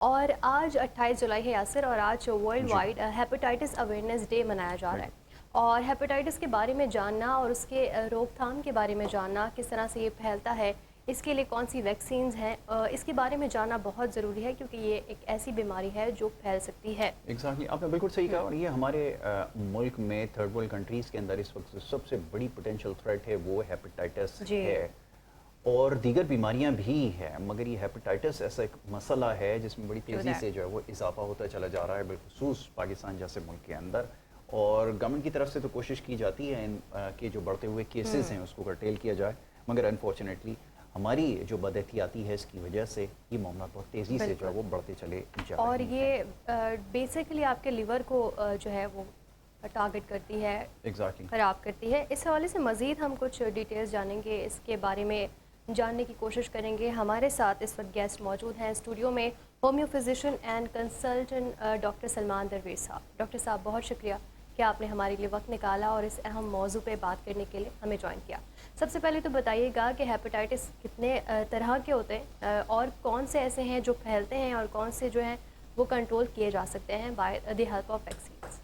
اور آج 28 جولائی ہے یاسر، اور آج worldwide hepatitis awareness day منایا جا رہا ہے۔ اور ہیپاٹائٹس کے بارے میں جاننا اور اس کے روک تھام کے بارے میں جاننا، کس طرح سے یہ پھیلتا ہے، اس کے لیے کون سی ویکسینز ہیں، اس کے بارے میں جاننا بہت ضروری ہے، کیونکہ یہ ایک ایسی بیماری ہے جو پھیل سکتی ہے۔ ایگزیکٹلی، آپ نے بالکل صحیح کہا، اور یہ ہمارے ملک میں تھرڈ ورلڈ کنٹریز کے اندر اس وقت سب سے بڑی پوٹینشیل تھریٹ ہے وہ ہیپاٹائٹس ہے، اور دیگر بیماریاں بھی ہیں، مگر یہ ہیپاٹائٹس ایسا ایک مسئلہ ہے جس میں بڑی تیزی سے جو ہے وہ اضافہ ہوتا چلا جا رہا ہے، بالخصوص پاکستان جیسے ملک کے اندر۔ اور گورنمنٹ کی طرف سے تو کوشش کی جاتی ہے کہ جو بڑھتے ہوئے کیسز ہیں اس کو کرٹیل کیا جائے، مگر انفارچونیٹلی ہماری جو بد احتیاطی ہے اس کی وجہ سے یہ معاملات بہت تیزی سے جو ہے وہ بڑھتے چلے جا رہے ہیں۔ اور یہ بیسیکلی آپ کے لیور کو جو ہے وہ ٹارگٹ کرتی ہے، خراب کرتی ہے۔ اس حوالے سے مزید ہم کچھ ڈیٹیلز جانیں گے، اس کے بارے میں جاننے کی کوشش کریں گے۔ ہمارے ساتھ اس وقت گیسٹ موجود ہیں اسٹوڈیو میں، homeo physician and consultant doctor Salman درویش صاحب۔ ڈاکٹر صاحب، بہت شکریہ کہ آپ نے ہمارے لیے وقت نکالا اور اس اہم موضوع پہ بات کرنے کے لیے ہمیں جوائن کیا۔ سب سے پہلے تو بتائیے گا کہ ہیپاٹائٹس کتنے طرح کے ہوتے ہیں، اور کون سے ایسے ہیں جو پھیلتے ہیں، اور کون سے جو ہیں وہ کنٹرول کیے جا سکتے ہیں by the help of vaccines?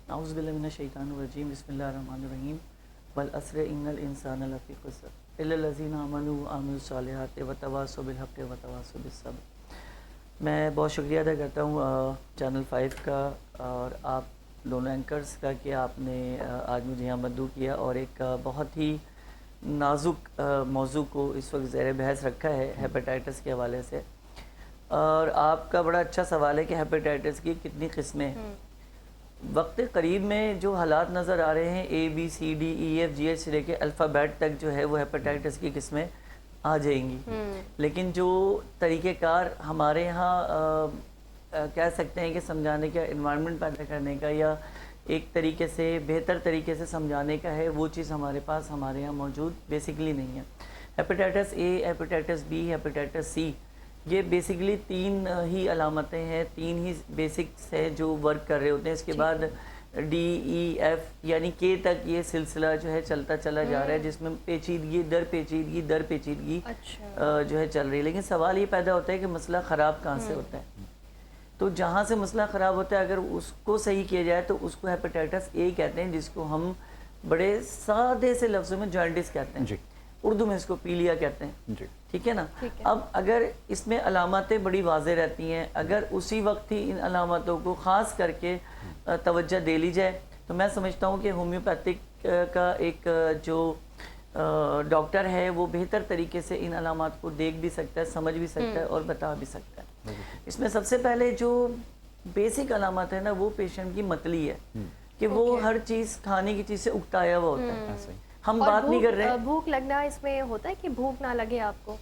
اعوذ باللہ من الشیطان الرجیم، بسم اللہ الرحمن الرحیم۔ والعصر ان الانسان لفی خسر الا الذین آمنوا وعملوا الصالحات وتواصوا بالحق وتواصوا بالصبر۔ میں بہت شکریہ ادا کرتا ہوں چینل 5 کا اور آپ دونوں اینکرز کا کہ آپ نے آج مجھے یہاں مدعو کیا اور ایک بہت ہی نازک موضوع کو اس وقت زیر بحث رکھا ہے ہیپاٹائٹس کے حوالے سے۔ اور آپ کا بڑا اچھا سوال ہے کہ ہیپاٹائٹس کی کتنی قسمیں ہیں۔ وقت قریب میں جو حالات نظر آ رہے ہیں، ABCDEFGH سے لے کے الفابیٹ تک جو ہے وہ ہیپاٹائٹس کی قسمیں آ جائیں گی، لیکن جو طریقہ کار ہمارے یہاں کہہ سکتے ہیں کہ سمجھانے کا، انوائرمنٹ پیدا کرنے کا، یا ایک طریقے سے بہتر طریقے سے سمجھانے کا ہے، وہ چیز ہمارے یہاں موجود بیسیکلی نہیں ہے۔ Hepatitis A، hepatitis B، hepatitis C، یہ بیسیکلی 3 ہی علامتیں ہیں، 3 ہی بیسکس ہیں جو ورک کر رہے ہوتے ہیں۔ اس کے بعد DEF یعنی K تک یہ سلسلہ جو ہے چلتا چلا جا رہا ہے، جس میں پیچیدگی در پیچیدگی در پیچیدگی جو ہے چل رہی ہے۔ لیکن سوال یہ پیدا ہوتا ہے کہ مسئلہ خراب کہاں سے ہوتا ہے؟ تو جہاں سے مسئلہ خراب ہوتا ہے اگر اس کو صحیح کیا جائے تو اس کو ہیپاٹائٹس A کہتے ہیں، جس کو ہم بڑے سادے سے لفظوں میں جانڈس کہتے ہیں، اردو میں اس کو پیلیا کہتے ہیں، ٹھیک ہے نا۔ اب اگر اس میں علاماتیں بڑی واضح رہتی ہیں، اگر اسی وقت ہی ان علاماتوں کو خاص کر کے توجہ دے لی جائے، تو میں سمجھتا ہوں کہ ہومیوپیتھک کا ایک جو ڈاکٹر ہے وہ بہتر طریقے سے ان علامات کو دیکھ بھی سکتا ہے، سمجھ بھی سکتا ہے اور بتا بھی سکتا ہے۔ اس میں سب سے پہلے جو بیسک علامات ہے نا، وہ پیشنٹ کی متلی ہے کہ وہ ہر چیز کھانے کی چیز سے اکتایا ہوا ہوتا ہے۔ ہم بات نہیں کر رہے، بھوک لگنا اس میں ہوتا ہے کہ بھوک نہ لگے آپ کو؟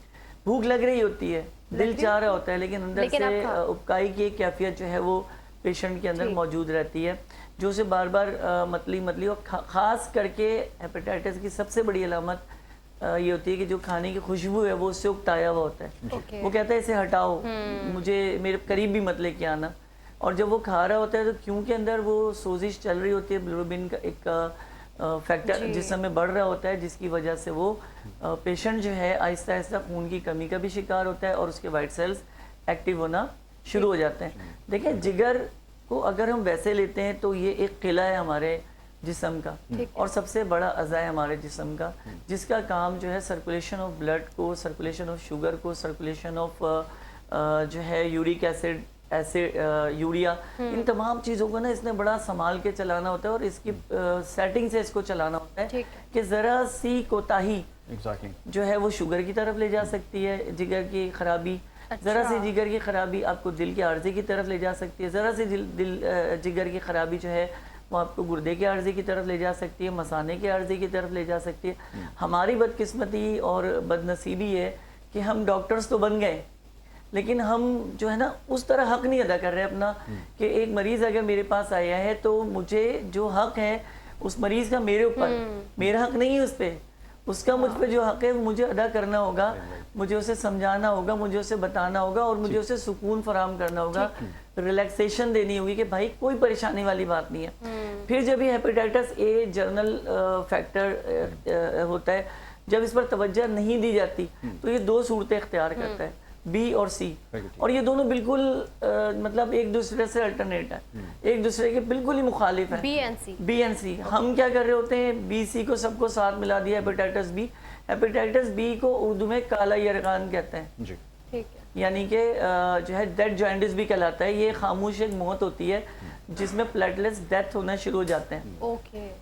بھوک لگ رہی ہوتی ہے، دل چاہ رہا ہوتا ہے، لیکن اندر سے اکائی کی ایک کیفیت جو ہے وہ پیشنٹ کے اندر موجود رہتی ہے، جو اسے بار بار متلی اور خاص کر کے ہیپاٹائٹس کی سب سے بڑی علامت یہ ہوتی ہے کہ جو کھانے کی خوشبو ہے وہ اس سے اکتایا ہوا ہوتا ہے۔ وہ کہتا ہے اسے ہٹاؤ، مجھے میرے قریب بھی مت لے کے آنا۔ اور جب وہ کھا رہا ہوتا ہے تو کیونکہ اندر وہ سوزش چل رہی ہوتی ہے، بلیروبن کا ایک فیکٹر جسم میں بڑھ رہا ہوتا ہے، جس کی وجہ سے وہ پیشنٹ جو ہے آہستہ آہستہ خون کی کمی کا بھی شکار ہوتا ہے اور اس کے وائٹ سیلز ایکٹیو ہونا شروع ہو جاتے ہیں۔ دیکھیں، جگر کو اگر ہم ویسے لیتے ہیں تو یہ ایک قلعہ ہے ہمارے جسم کا، اور سب سے بڑا اعضاء ہے ہمارے جسم کا، جس کا کام جو ہے سرکولیشن آف بلڈ کو، سرکولیشن آف شوگر کو، سرکولیشن آف جو ہے یورک ایسڈ، یوریا، ان تمام چیزوں کو نا اس نے بڑا سنبھال کے چلانا ہوتا ہے، اور اس کی سیٹنگ سے اس کو چلانا ہوتا ہے کہ ذرا سی کوتاہی جو ہے وہ شوگر کی طرف لے جا سکتی ہے، جگر کی خرابی، ذرا سی جگر کی خرابی آپ کو دل کے عارضے کی طرف لے جا سکتی ہے، ذرا سی جگر کی خرابی جو ہے وہ آپ کو گردے کے عارضے کی طرف لے جا سکتی ہے، مثانے کے عارضے کی طرف لے جا سکتی ہے۔ ہماری بدقسمتی اور بد نصیبی ہے کہ ہم ڈاکٹرز تو بن گئے، لیکن ہم جو ہے نا اس طرح حق نہیں ادا کر رہے اپنا، کہ ایک مریض اگر میرے پاس آیا ہے تو مجھے جو حق ہے اس مریض کا میرے اوپر، میرا حق نہیں ہے اس پہ، اس کا مجھ پہ جو حق ہے وہ مجھے ادا کرنا ہوگا، مجھے اسے سمجھانا ہوگا، مجھے اسے بتانا ہوگا، اور مجھے اسے سکون فراہم کرنا ہوگا، ریلیکسیشن دینی ہوگی کہ بھائی کوئی پریشانی والی بات نہیں ہے۔ پھر جب یہ ہیپاٹائٹس A جرنل فیکٹر ہوتا ہے، جب اس پر توجہ نہیں دی جاتی تو یہ 2 صورتیں اختیار کرتا ہے۔ بی اور سی, اور یہ دونوں بالکل مطلب ایک دوسرے سے الٹرنیٹ ہے, ایک دوسرے کے بالکل ہی مخالف ہیں, بی اینڈ سی. ہم کیا کر رہے ہوتے ہیں, بی سی کو سب کو ساتھ ملا دیا, ہیپیٹائٹس بی. ہیپیٹائٹس بی کو اردو میں کالا یرغان کہتے ہیں, یعنی کہ جو ہے ڈیڈ جوائنٹس بھی کہلاتا ہے. یہ خاموش ایک موت ہوتی ہے جس میں پلیٹلیٹس ڈیتھ ہونا شروع ہو جاتے ہیں,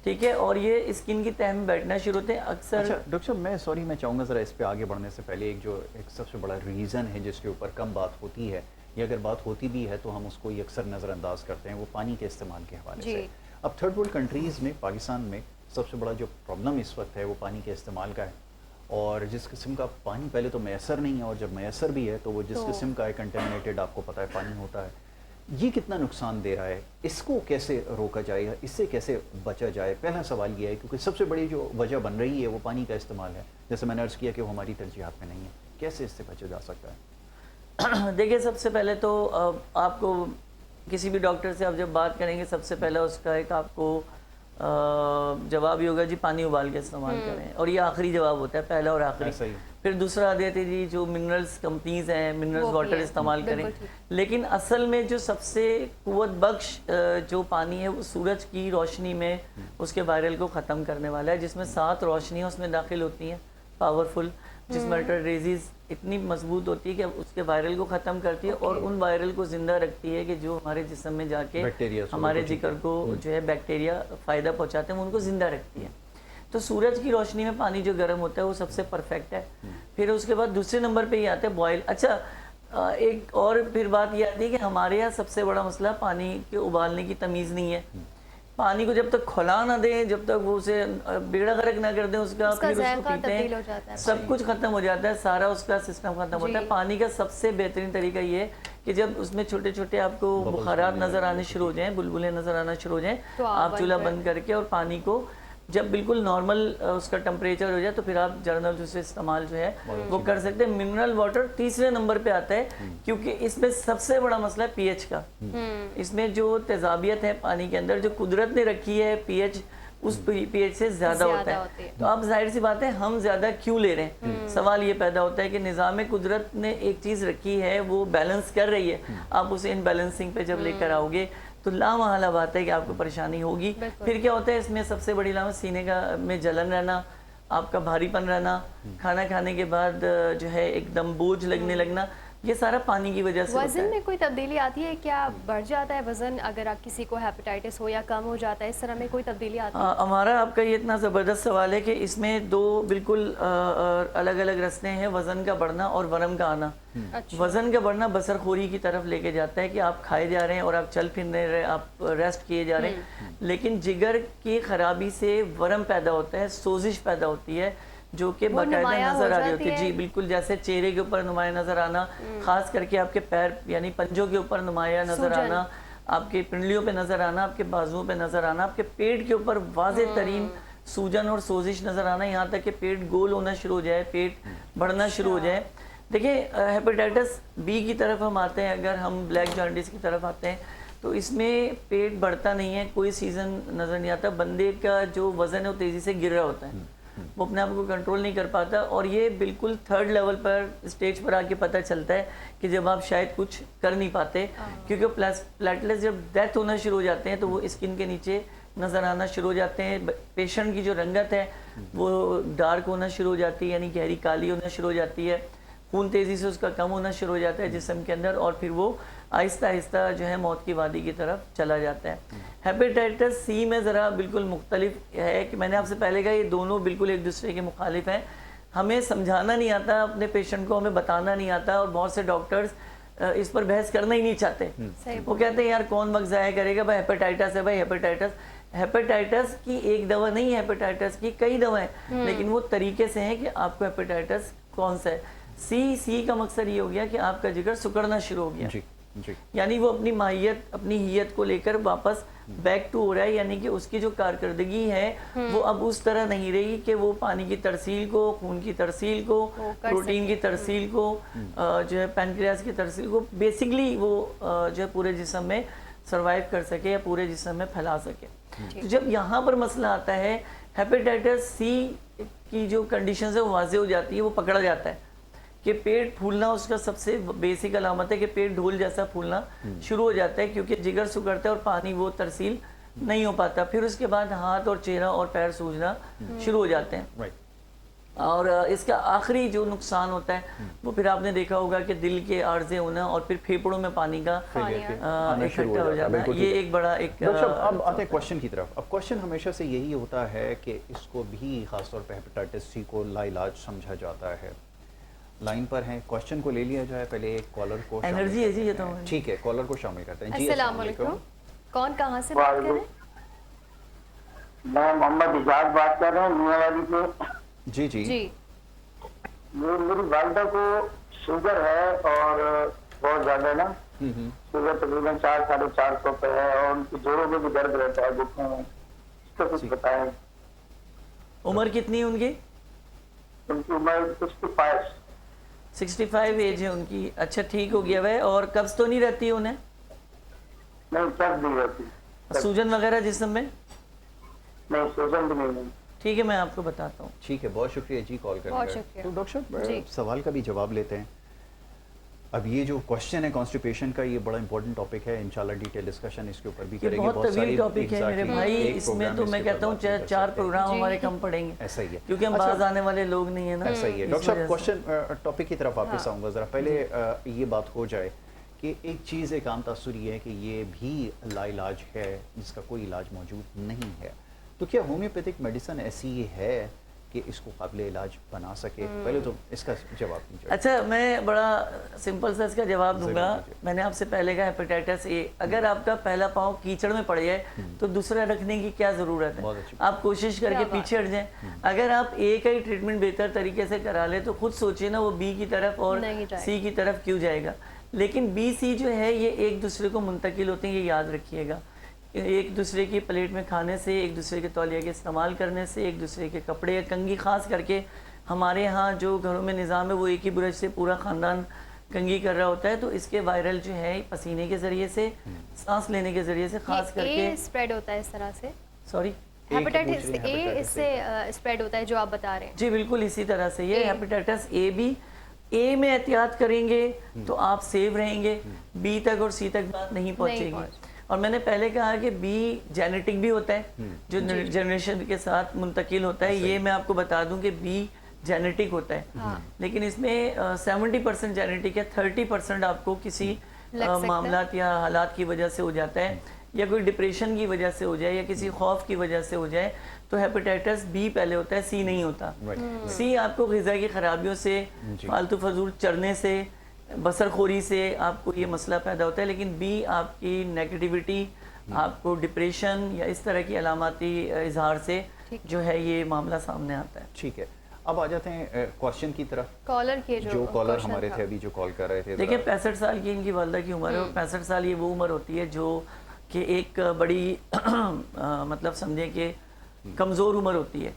ٹھیک ہے, اور یہ اسکن کی تہ میں بیٹھنا شروع ہوتے ہیں اکثر. اچھا ڈاکٹر صاحب میں سوری میں چاہوں گا ذرا اس پہ آگے بڑھنے سے پہلے ایک سب سے بڑا ریزن ہے جس کے اوپر کم بات ہوتی ہے, یا اگر بات ہوتی بھی ہے تو ہم اس کو اکثر نظر انداز کرتے ہیں, وہ پانی کے استعمال کے حوالے سے. اب تھرڈ ورلڈ کنٹریز میں پاکستان میں سب سے بڑا جو پرابلم اس وقت ہے وہ پانی کے استعمال کا ہے, اور جس قسم کا پانی پہلے تو میسر نہیں ہے, اور جب میسر بھی ہے تو وہ جس قسم کا ہے کنٹامینیٹڈ آپ کو پتہ ہے پانی ہوتا ہے. یہ کتنا نقصان دے رہا ہے, اس کو کیسے روکا جائے گا, اس سے کیسے بچا جائے؟ پہلا سوال یہ ہے کیونکہ سب سے بڑی جو وجہ بن رہی ہے وہ پانی کا استعمال ہے, جیسے میں نے عرض کیا کہ وہ ہماری ترجیحات میں نہیں ہے, کیسے اس سے بچا جا سکتا ہے؟ دیکھیے سب سے پہلے تو آپ کو کسی بھی ڈاکٹر سے آپ جب بات کریں گے سب سے پہلے اس کا ایک آپ کو جواب یہ ہوگا جی پانی ابال کے استعمال کریں, اور یہ آخری جواب ہوتا ہے, پہلا اور آخری. پھر دوسرا آ دیتے جی جو منرلز کمپنیز ہیں منرلز واٹر استعمال کریں, لیکن اصل میں جو سب سے قوت بخش جو پانی ہے وہ سورج کی روشنی میں اس کے وائرل کو ختم کرنے والا ہے, جس میں 7 روشنیاں اس میں داخل ہوتی ہیں پاورفل, جس میں الٹرا ریزز اتنی مضبوط ہوتی ہے کہ اس کے وائرل کو ختم کرتی ہے اور ان وائرل کو زندہ رکھتی ہے کہ جو ہمارے جسم میں جا کے ہمارے جگر کو جو ہے بیکٹیریا فائدہ پہنچاتے ہیں وہ ان کو زندہ رکھتی ہے. تو سورج کی روشنی میں پانی جو گرم ہوتا ہے وہ سب سے پرفیکٹ ہے. پھر اس کے بعد دوسرے نمبر پہ یہ آتا ہے بوائل. اچھا ایک اور پھر بات یہ آتی ہے کہ ہمارے یہاں سب سے بڑا مسئلہ پانی کے ابالنے کی تمیز نہیں ہے. پانی کو جب تک کھلا نہ دیں, جب تک وہ اسے بیڑا غرق نہ کر دیں اس کا, پھر اس کو پیتے ہیں سب کچھ ختم ہو جاتا ہے, سارا اس کا سسٹم ختم ہوتا ہے. پانی کا سب سے بہترین طریقہ یہ ہے کہ جب اس میں چھوٹے چھوٹے آپ کو بخارات نظر آنے شروع ہو جائیں, بلبلیں نظر آنا شروع ہو جائیں, آپ چولہا بند کر کے اور پانی کو جب بالکل نارمل اس کا ٹمپریچر ہو جائے تو پھر آپ جرنل جوس استعمال جو ہے وہ کر سکتے ہیں. منرل واٹر تیسرے نمبر پہ آتا ہے کیونکہ اس میں سب سے بڑا مسئلہ ہے پی ایچ کا. اس میں جو تیزابیت ہے پانی کے اندر جو قدرت نے رکھی ہے پی ایچ اس پی ایچ سے زیادہ ہوتا ہے. تو آپ ظاہر سی بات ہے ہم زیادہ کیوں لے رہے ہیں, سوال یہ پیدا ہوتا ہے کہ نظام قدرت نے ایک چیز رکھی ہے وہ بیلنس کر رہی ہے, آپ اسے ان بیلنسنگ پہ جب لے کر آؤ گے تو لامحالہ بات ہے کہ آپ کو پریشانی ہوگی. پھر کیا ہوتا ہے اس میں سب سے بڑی علامت سینے کا میں جلن رہنا, آپ کا بھاری پن رہنا, کھانا کھانے کے بعد جو ہے ایک دم بوجھ لگنے لگنا, یہ سارا پانی کی وجہ سے. وزن میں کوئی تبدیلی آتی ہے کیا, بڑھ جاتا ہے وزن اگر آپ کسی کو ہیپیٹائٹس ہو یا کم ہو جاتا ہے, اس طرح میں کوئی تبدیلی آتی ہے؟ ہمارا آپ کا یہ اتنا زبردست سوال ہے کہ اس میں 2 بالکل الگ الگ رستے ہیں, وزن کا بڑھنا اور ورم کا آنا. وزن کا بڑھنا بسر خوری کی طرف لے کے جاتا ہے کہ آپ کھائے جا رہے ہیں اور آپ چل پھر رہے ہیں, آپ ریسٹ کیے جا رہے ہیں, لیکن جگر کی خرابی سے ورم پیدا ہوتا ہے, سوزش پیدا ہوتی ہے جو کہ باقاعدہ نظر آ رہی ہوتی ہے. جی بالکل, جیسے چہرے کے اوپر نمایاں نظر آنا, خاص کر کے آپ کے پیر یعنی پنجوں کے اوپر نمایاں نظر آنا, آپ کے پنڈلیوں پہ نظر آنا, آپ کے بازوؤں پہ نظر آنا, آپ کے پیٹ کے اوپر واضح ترین سوجن اور سوزش نظر آنا, یہاں تک کہ پیٹ گول ہونا شروع ہو جائے, پیٹ بڑھنا شروع ہو جائے. دیکھیں ہیپیٹائٹس بی کی طرف ہم آتے ہیں, اگر ہم بلیک جانڈس کی طرف آتے ہیں تو اس میں پیٹ بڑھتا نہیں ہے, کوئی سیزن نظر نہیں آتا, بندے کا جو وزن ہے وہ تیزی سے گر رہا ہوتا ہے, وہ اپنے آپ کو کنٹرول نہیں کر پاتا. اور یہ بالکل 3rd لیول پر اسٹیج پر آ کے پتہ چلتا ہے کہ جب آپ شاید کچھ کر نہیں پاتے, کیونکہ پلیٹلیٹس جب ڈیتھ ہونا شروع ہو جاتے ہیں تو وہ اسکن کے نیچے نظر آنا شروع ہو جاتے ہیں. پیشنٹ کی جو رنگت ہے وہ ڈارک ہونا شروع ہو جاتی ہے, یعنی گہری کالی ہونا شروع ہو جاتی ہے, خون تیزی سے اس کا کم ہونا شروع ہو جاتا ہے جسم کے اندر, اور پھر وہ آہستہ آہستہ جو ہے موت کی وادی کی طرف چلا جاتا ہے. ہیپیٹائٹس سی میں ذرا بالکل مختلف ہے کہ میں نے آپ سے پہلے کہا یہ دونوں بالکل ایک دوسرے کے مخالف ہیں. ہمیں سمجھانا نہیں آتا اپنے پیشنٹ کو, ہمیں بتانا نہیں آتا, اور بہت سے ڈاکٹرز اس پر بحث کرنا ہی نہیں چاہتے. وہ کہتے ہیں یار کون وقت ضائع کرے گا, بھائی ہیپیٹائٹس ہے, بھائی ہیپیٹائٹس. ہیپیٹائٹس کی ایک دوا نہیں ہے, ہیپیٹائٹس کی کئی دوائیں, لیکن وہ طریقے سے ہیں کہ آپ کو ہیپیٹائٹس کون سا ہے. سی کا مقصد یہ ہو گیا کہ آپ کا جگر سکڑنا شروع ہو گیا, یعنی وہ اپنی ماہیت اپنی ہیت کو لے کر واپس بیک ٹو ہو رہا ہے, یعنی کہ اس کی جو کارکردگی ہے وہ اب اس طرح نہیں رہی کہ وہ پانی کی ترسیل کو, خون کی ترسیل کو, پروٹین کی ترسیل کو, جو ہے پینکریاس کی ترسیل کو بیسکلی وہ جو ہے پورے جسم میں سروائیو کر سکے یا پورے جسم میں پھیلا سکے. تو جب یہاں پر مسئلہ آتا ہے ہیپیٹائٹس سی کی جو کنڈیشنز ہے وہ واضح ہو جاتی ہے, وہ پکڑا جاتا ہے کہ پیٹ پھولنا اس کا سب سے بیسک علامت ہے کہ پیٹ ڈھول جیسا پھولنا شروع ہو جاتا ہے، کیونکہ جگر سکڑتا ہے اور پانی وہ ترسیل نہیں ہو پاتا. پھر اس کے بعد ہاتھ اور چہرہ اور پیر سوجنا شروع ہو جاتے ہیں. اور اس کا آخری جو نقصان ہوتا ہے وہ پھر آپ نے دیکھا ہوگا کہ دل کے عارضے ہونا اور پھر پھیپڑوں میں پانی کا اکٹھا ہو جاتا ہے. یہ ایک بڑا ایک اب آتے ہیں کوشچن کی طرف. اب کوشچن ہمیشہ سے یہی ہوتا ہے کہ اس کو بھی خاص طور پہ ہیپیٹائٹس سی کو لا علاج سمجھا جاتا ہے. لائن پر ہیں، کوشچن کو لے لیا جائے. پہلے ایک کالر کو انرجی ہے جی، یہ تو ٹھیک ہے، کالر کو شامل کرتے ہیں. جی السلام علیکم، کون کہاں سے بات کر رہے ہیں؟ میں محمد اجاز بات کر رہا ہوں میاں والی سے. جی جی جی میری والدہ کو شوگر ہے اور بہت زیادہ نا، شوگر تقریباً 400-450 پہ ہے اور ان کی جوڑوں میں بھی درد رہتا ہے گھٹنوں میں. اس کو کچھ بتائیں. عمر کتنی ہے ان کی؟ ان کی عمر 65 ایج ہے ان کی. اچھا ٹھیک ہو گیا ہے. اور قبض تو نہیں رہتی انہیں؟ نہیں قبض نہیں رہتی. سوجن وغیرہ جسم میں؟ نہیں سوجن بھی نہیں. ٹھیک ہے میں آپ کو بتاتا ہوں. ٹھیک ہے، بہت شکریہ جی کال کرنے کا. تو ڈاکٹر صاحب سوال کا بھی جواب لیتے ہیں. اب یہ جو کوشچن ہے کانسٹیپیشن کا، یہ بڑا امپورٹنٹ ٹاپک ہے. انشاءاللہ ڈیٹیل ڈسکشن اس کے اوپر بھی کریں گے. بہت طویل ٹاپک ہے میرے بھائی، اس میں تو میں کہتا ہوں 4 پروگرام ہمارے کم پڑیں گے. ایسا ہی ہے کیونکہ ہم باز آنے والے لوگ نہیں ہیں نا. ایسا ہی ہے. ڈاکٹر صاحب کوشچن ٹاپک کی طرف واپس آؤں گا. ذرا پہلے یہ بات ہو جائے کہ ایک چیز، ایک عام تاثر یہ ہے کہ یہ بھی لا علاج ہے، جس کا کوئی علاج موجود نہیں ہے. تو کیا ہومیوپیتھک میڈیسن ایسی ہے کہ اس کو قابل علاج بنا سکے؟ پہلے تو اس کا جواب دیجیے. اچھا میں بڑا سمپل سا اس کا جواب دوں گا. میں نے آپ سے پہلے کہا ہیپیٹائٹس اے، اگر آپ کا پہلا پاؤں کیچڑ میں پڑ جائے تو دوسرا رکھنے کی کیا ضرورت ہے؟ آپ کوشش کر کے پیچھے ہٹ جائیں. اگر آپ اے کا ہی ٹریٹمنٹ بہتر طریقے سے کرا لیں تو خود سوچیں نا وہ بی کی طرف اور سی کی طرف کیوں جائے گا. لیکن بی سی جو ہے یہ ایک دوسرے کو منتقل ہوتے ہیں، یہ یاد رکھیے گا. ایک دوسرے کی پلیٹ میں کھانے سے، ایک دوسرے کے تولیہ کے استعمال کرنے سے، ایک دوسرے کے کپڑے یا کنگھی، خاص کر کے ہمارے ہاں جو گھروں میں نظام ہے وہ ایک ہی برش سے پورا خاندان کنگھی کر رہا ہوتا ہے، تو اس کے وائرل جو ہے پسینے کے ذریعے سے، سانس لینے کے ذریعے سے، خاص کر کے اسپریڈ ہوتا ہے اس طرح سے. سوری ہیپیٹائٹس اے اس سے اسپریڈ ہوتا ہے جو آپ بتا رہے ہیں. جی بالکل اسی طرح سے یہ ہیپیٹائٹس اے بھی، اے میں احتیاط کریں گے تو آپ سیو رہیں گے، بی تک اور سی تک بات نہیں پہنچے گی. اور میں نے پہلے کہا کہ بی جینیٹک بھی ہوتا ہے جو جنریشن کے ساتھ منتقل ہوتا ہے. یہ میں آپ کو بتا دوں کہ بی جینیٹک ہوتا ہے، لیکن اس میں 70% جینیٹک ہے، 30% آپ کو کسی معاملات یا حالات کی وجہ سے ہو جاتا ہے، یا کوئی ڈپریشن کی وجہ سے ہو جائے یا کسی خوف کی وجہ سے ہو جائے تو ہیپیٹائٹس بی پہلے ہوتا ہے، سی نہیں ہوتا. سی آپ کو غذا کی خرابیوں سے، فالتو فضول چرنے سے، بسر خوری سے آپ کو یہ مسئلہ پیدا ہوتا ہے. لیکن بی آپ کی نیگیٹیوٹی، آپ کو ڈپریشن یا اس طرح کی علاماتی اظہار سے جو ہے یہ معاملہ سامنے آتا ہے. ٹھیک ہے، اب آ جاتے ہیں کوشچن کی طرف. کالر کے جو کالر ہمارے تھے ابھی جو کال کر رہے تھے، دیکھیں 65 سال کی ان کی والدہ کی عمر ہے، اور 65 سال یہ وہ عمر ہوتی ہے جو کہ ایک بڑی مطلب سمجھیں کہ کمزور عمر ہوتی ہے.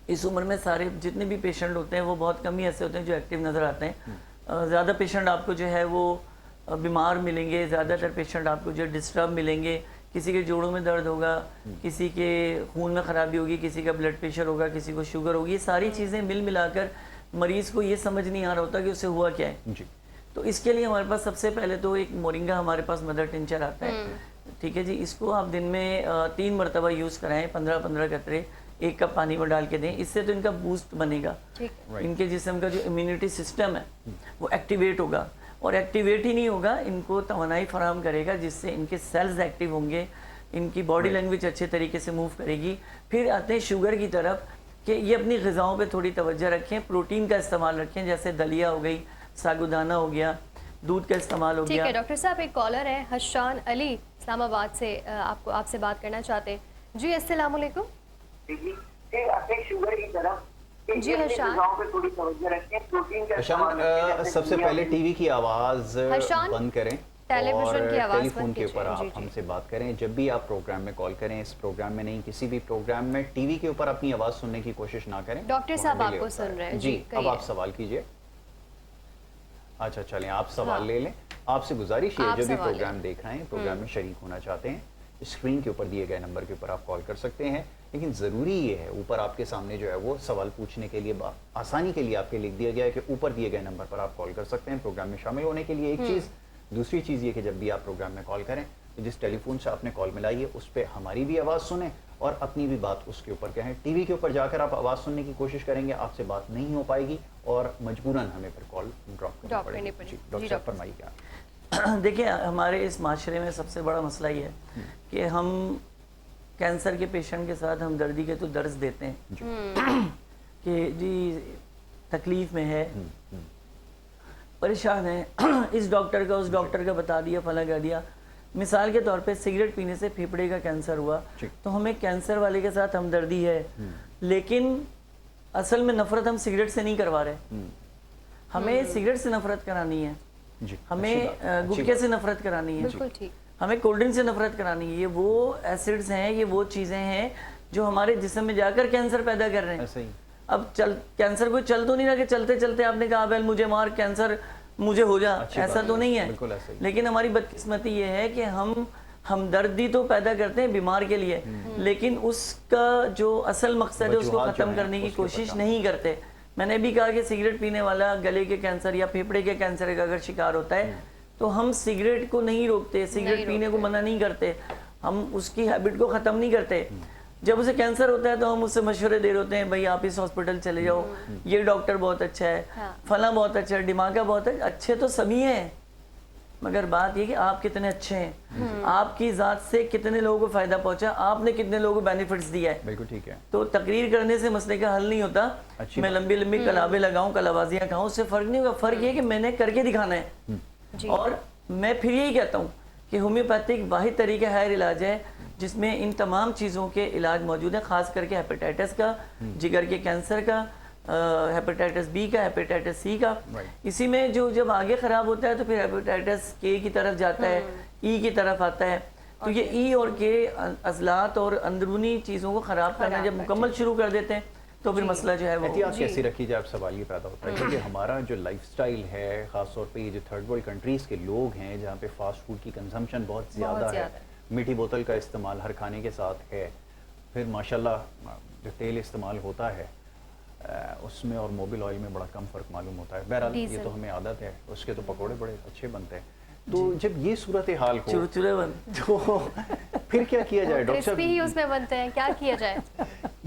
اس عمر میں سارے جتنے بھی پیشنٹ ہوتے ہیں وہ بہت کم ہی ایسے ہوتے ہیں جو ایکٹیو نظر آتے ہیں. زیادہ پیشنٹ آپ کو جو ہے وہ بیمار ملیں گے، زیادہ تر پیشنٹ آپ کو جو ڈسٹرب ملیں گے. کسی کے جوڑوں میں درد ہوگا، کسی کے خون میں خرابی ہوگی، کسی کا بلڈ پریشر ہوگا، کسی کو شوگر ہوگی. یہ ساری چیزیں مل ملا کر مریض کو یہ سمجھ نہیں آ رہا ہوتا کہ اسے ہوا کیا ہے. تو اس کے لیے ہمارے پاس سب سے پہلے تو ایک مورنگا ہمارے پاس مدر ٹنچر آتا ہے. ٹھیک ہے جی، اس کو آپ دن میں 3 مرتبہ یوز کرائیں، 15-15 قطرے 1 کپ پانی میں ڈال کے دیں. اس سے تو ان کا بوسٹ بنے گا، ان کے جسم کا جو امیونٹی سسٹم ہے وہ ایکٹیویٹ ہوگا. اور ایکٹیویٹ ہی نہیں ہوگا، ان کو توانائی فراہم کرے گا جس سے ان کے سیلز ایکٹیو ہوں گے، ان کی باڈی لینگویج اچھے طریقے سے موو کرے گی. پھر آتے ہیں شوگر کی طرف کہ یہ اپنی غذاؤں پہ تھوڑی توجہ رکھیں، پروٹین کا استعمال رکھیں، جیسے دلیا ہو گئی، ساگودانہ ہو گیا، دودھ کا استعمال ہو گیا. ٹھیک ہے ڈاکٹر صاحب، ایک کالر ہے حشان علی اسلام آباد سے، آپ سے بات کرنا چاہتے ہیں. جی السلام علیکم. جی حشان، سب سے پہلے ٹی وی کی آواز بند کریں اور ٹیلی فون کے اوپر آپ ہم سے بات کریں. جب بھی آپ پروگرام میں کال کریں، اس پروگرام میں نہیں کسی بھی پروگرام میں ٹی وی کے اوپر اپنی آواز سننے کی کوشش نہ کریں. ڈاکٹر صاحب آپ کو سن رہے ہیں. جی اب آپ سوال کیجئے. اچھا چلیں آپ سوال لے لیں. آپ سے گزارش ہے جو بھی پروگرام دیکھ رہے ہیں، پروگرام میں شریک ہونا چاہتے ہیں، اسکرین کے اوپر دیے گئے نمبر کے اوپر آپ کال کر سکتے ہیں. لیکن ضروری یہ ہے اوپر آپ کے سامنے جو ہے وہ سوال پوچھنے کے لیے آسانی کے لیے آپ کے لکھ دیا گیا ہے کہ اوپر دیے گئے نمبر پر آپ کال کر سکتے ہیں پروگرام میں شامل ہونے کے لیے. ایک چیز دوسری چیز یہ کہ جب بھی آپ پروگرام میں کال کریں تو جس ٹیلی فون سے آپ نے کال ملائی ہے اس پہ ہماری بھی آواز سنیں اور اپنی بھی بات اس کے اوپر کہیں. ٹی وی کے اوپر جا کر آپ آواز سننے کی کوشش کریں گے آپ سے بات نہیں ہو پائے گی اور مجبوراً ہمیں پھر کال ڈراپ کرنی پڑے گی. ڈاکٹر صاحب فرمائیے کیا. دیکھیں ہمارے اس معاشرے میں سب سے بڑا مسئلہ یہ ہے کہ ہم کینسر کے پیشنٹ کے ساتھ ہمدردی کے تو درس دیتے ہیں کہ جی تکلیف میں ہے, پریشان ہے, اس ڈاکٹر کا اس ڈاکٹر کا بتا دیا, فلاں کر دیا. مثال کے طور پہ سگریٹ پینے سے پھیپھڑے کا کینسر ہوا تو ہمیں کینسر والے کے ساتھ ہمدردی ہے, لیکن اصل میں نفرت ہم سگریٹ سے نہیں کروا رہے. ہمیں سگریٹ سے نفرت کرانی ہے, ہمیں گٹکے سے نفرت کرانی ہے, ہمیں کولڈ ڈرنک سے نفرت کرانی ہے. یہ وہ ایسڈز ہیں, یہ وہ چیزیں ہیں جو ہمارے جسم میں جا کر کینسر پیدا کر رہے ہیں. اب کینسر کوئی چل تو نہیں رہا کہ چلتے چلتے آپ نے کہا بیل مجھے مار کینسر مجھے ہو جا, ایسا تو نہیں ہے. لیکن ہماری بدقسمتی یہ ہے کہ ہم ہمدردی تو پیدا کرتے ہیں بیمار کے لیے, لیکن اس کا جو اصل مقصد ہے اس کو ختم کرنے کی کوشش نہیں کرتے. میں نے بھی کہا کہ سگریٹ پینے والا گلے کے کینسر یا پھیپھڑے کے کینسر کا اگر شکار ہوتا ہے تو ہم سگریٹ کو نہیں روکتے, سگریٹ پینے کو منع نہیں کرتے, ہم اس کی ہیبٹ کو ختم نہیں کرتے. جب اسے کینسر ہوتا ہے تو ہم اس سے مشورے دے رہے ہوتے ہیں بھائی آپ اس ہاسپٹل چلے جاؤ, یہ ڈاکٹر بہت اچھا ہے, فلاں بہت اچھا ہے, ڈیماکا بہت ہے. اچھے تو سبھی ہیں مگر بات یہ کہ آپ کتنے اچھے ہیں, آپ کی ذات سے کتنے لوگوں کو فائدہ پہنچا, آپ نے کتنے لوگوں کو بینیفٹس دیا ہے. بالکل ٹھیک ہے. تو تقریر کرنے سے مسئلے کا حل نہیں ہوتا, میں لمبی لمبی کلابیں لگاؤں, کلابازیاں کھاؤں, اس سے فرق نہیں ہوگا. فرق یہ کہ میں نے کر کے دکھانا ہے. اور میں پھر یہی کہتا ہوں کہ ہومیوپیتھک واحد طریقہ ہائر علاج ہے جس میں ان تمام چیزوں کے علاج موجود ہیں, خاص کر کے ہیپیٹائٹس کا, جگر کے کینسر کا, ہیپیٹائٹس بی کا, ہیپیٹائٹس سی کا. اسی میں جو جب آگے خراب ہوتا ہے تو پھر ہیپیٹائٹس کے کی طرف جاتا ہے, ای کی طرف آتا ہے. تو یہ ای اور کے عضلات اور اندرونی چیزوں کو خراب کرنا جب مکمل شروع کر دیتے ہیں تو پھر مسئلہ جو ہے وہ احتیاط کیسی رکھی جائے. اب سوال یہ پیدا ہوتا ہے کیونکہ ہمارا جو لائف سٹائل ہے, خاص طور پہ یہ جو تھرڈ ورلڈ کنٹریز کے لوگ ہیں جہاں پہ فاسٹ فوڈ کی کنزمپشن بہت زیادہ ہے, میٹھی بوتل کا استعمال ہر کھانے کے ساتھ ہے, پھر ماشاءاللہ جو تیل استعمال ہوتا ہے اس میں اور موبل آئل میں بڑا کم فرق معلوم ہوتا ہے. بہرحال یہ تو ہمیں عادت ہے, اس کے تو پکوڑے بڑے اچھے بنتے ہیں. تو جب یہ صورتحال ہو چرچرے بن تو پھر کیا کیا جائے ڈاکٹر صاحب؟ کرسپی ہی اس میں بنتے ہیں, کیا کیا جائے؟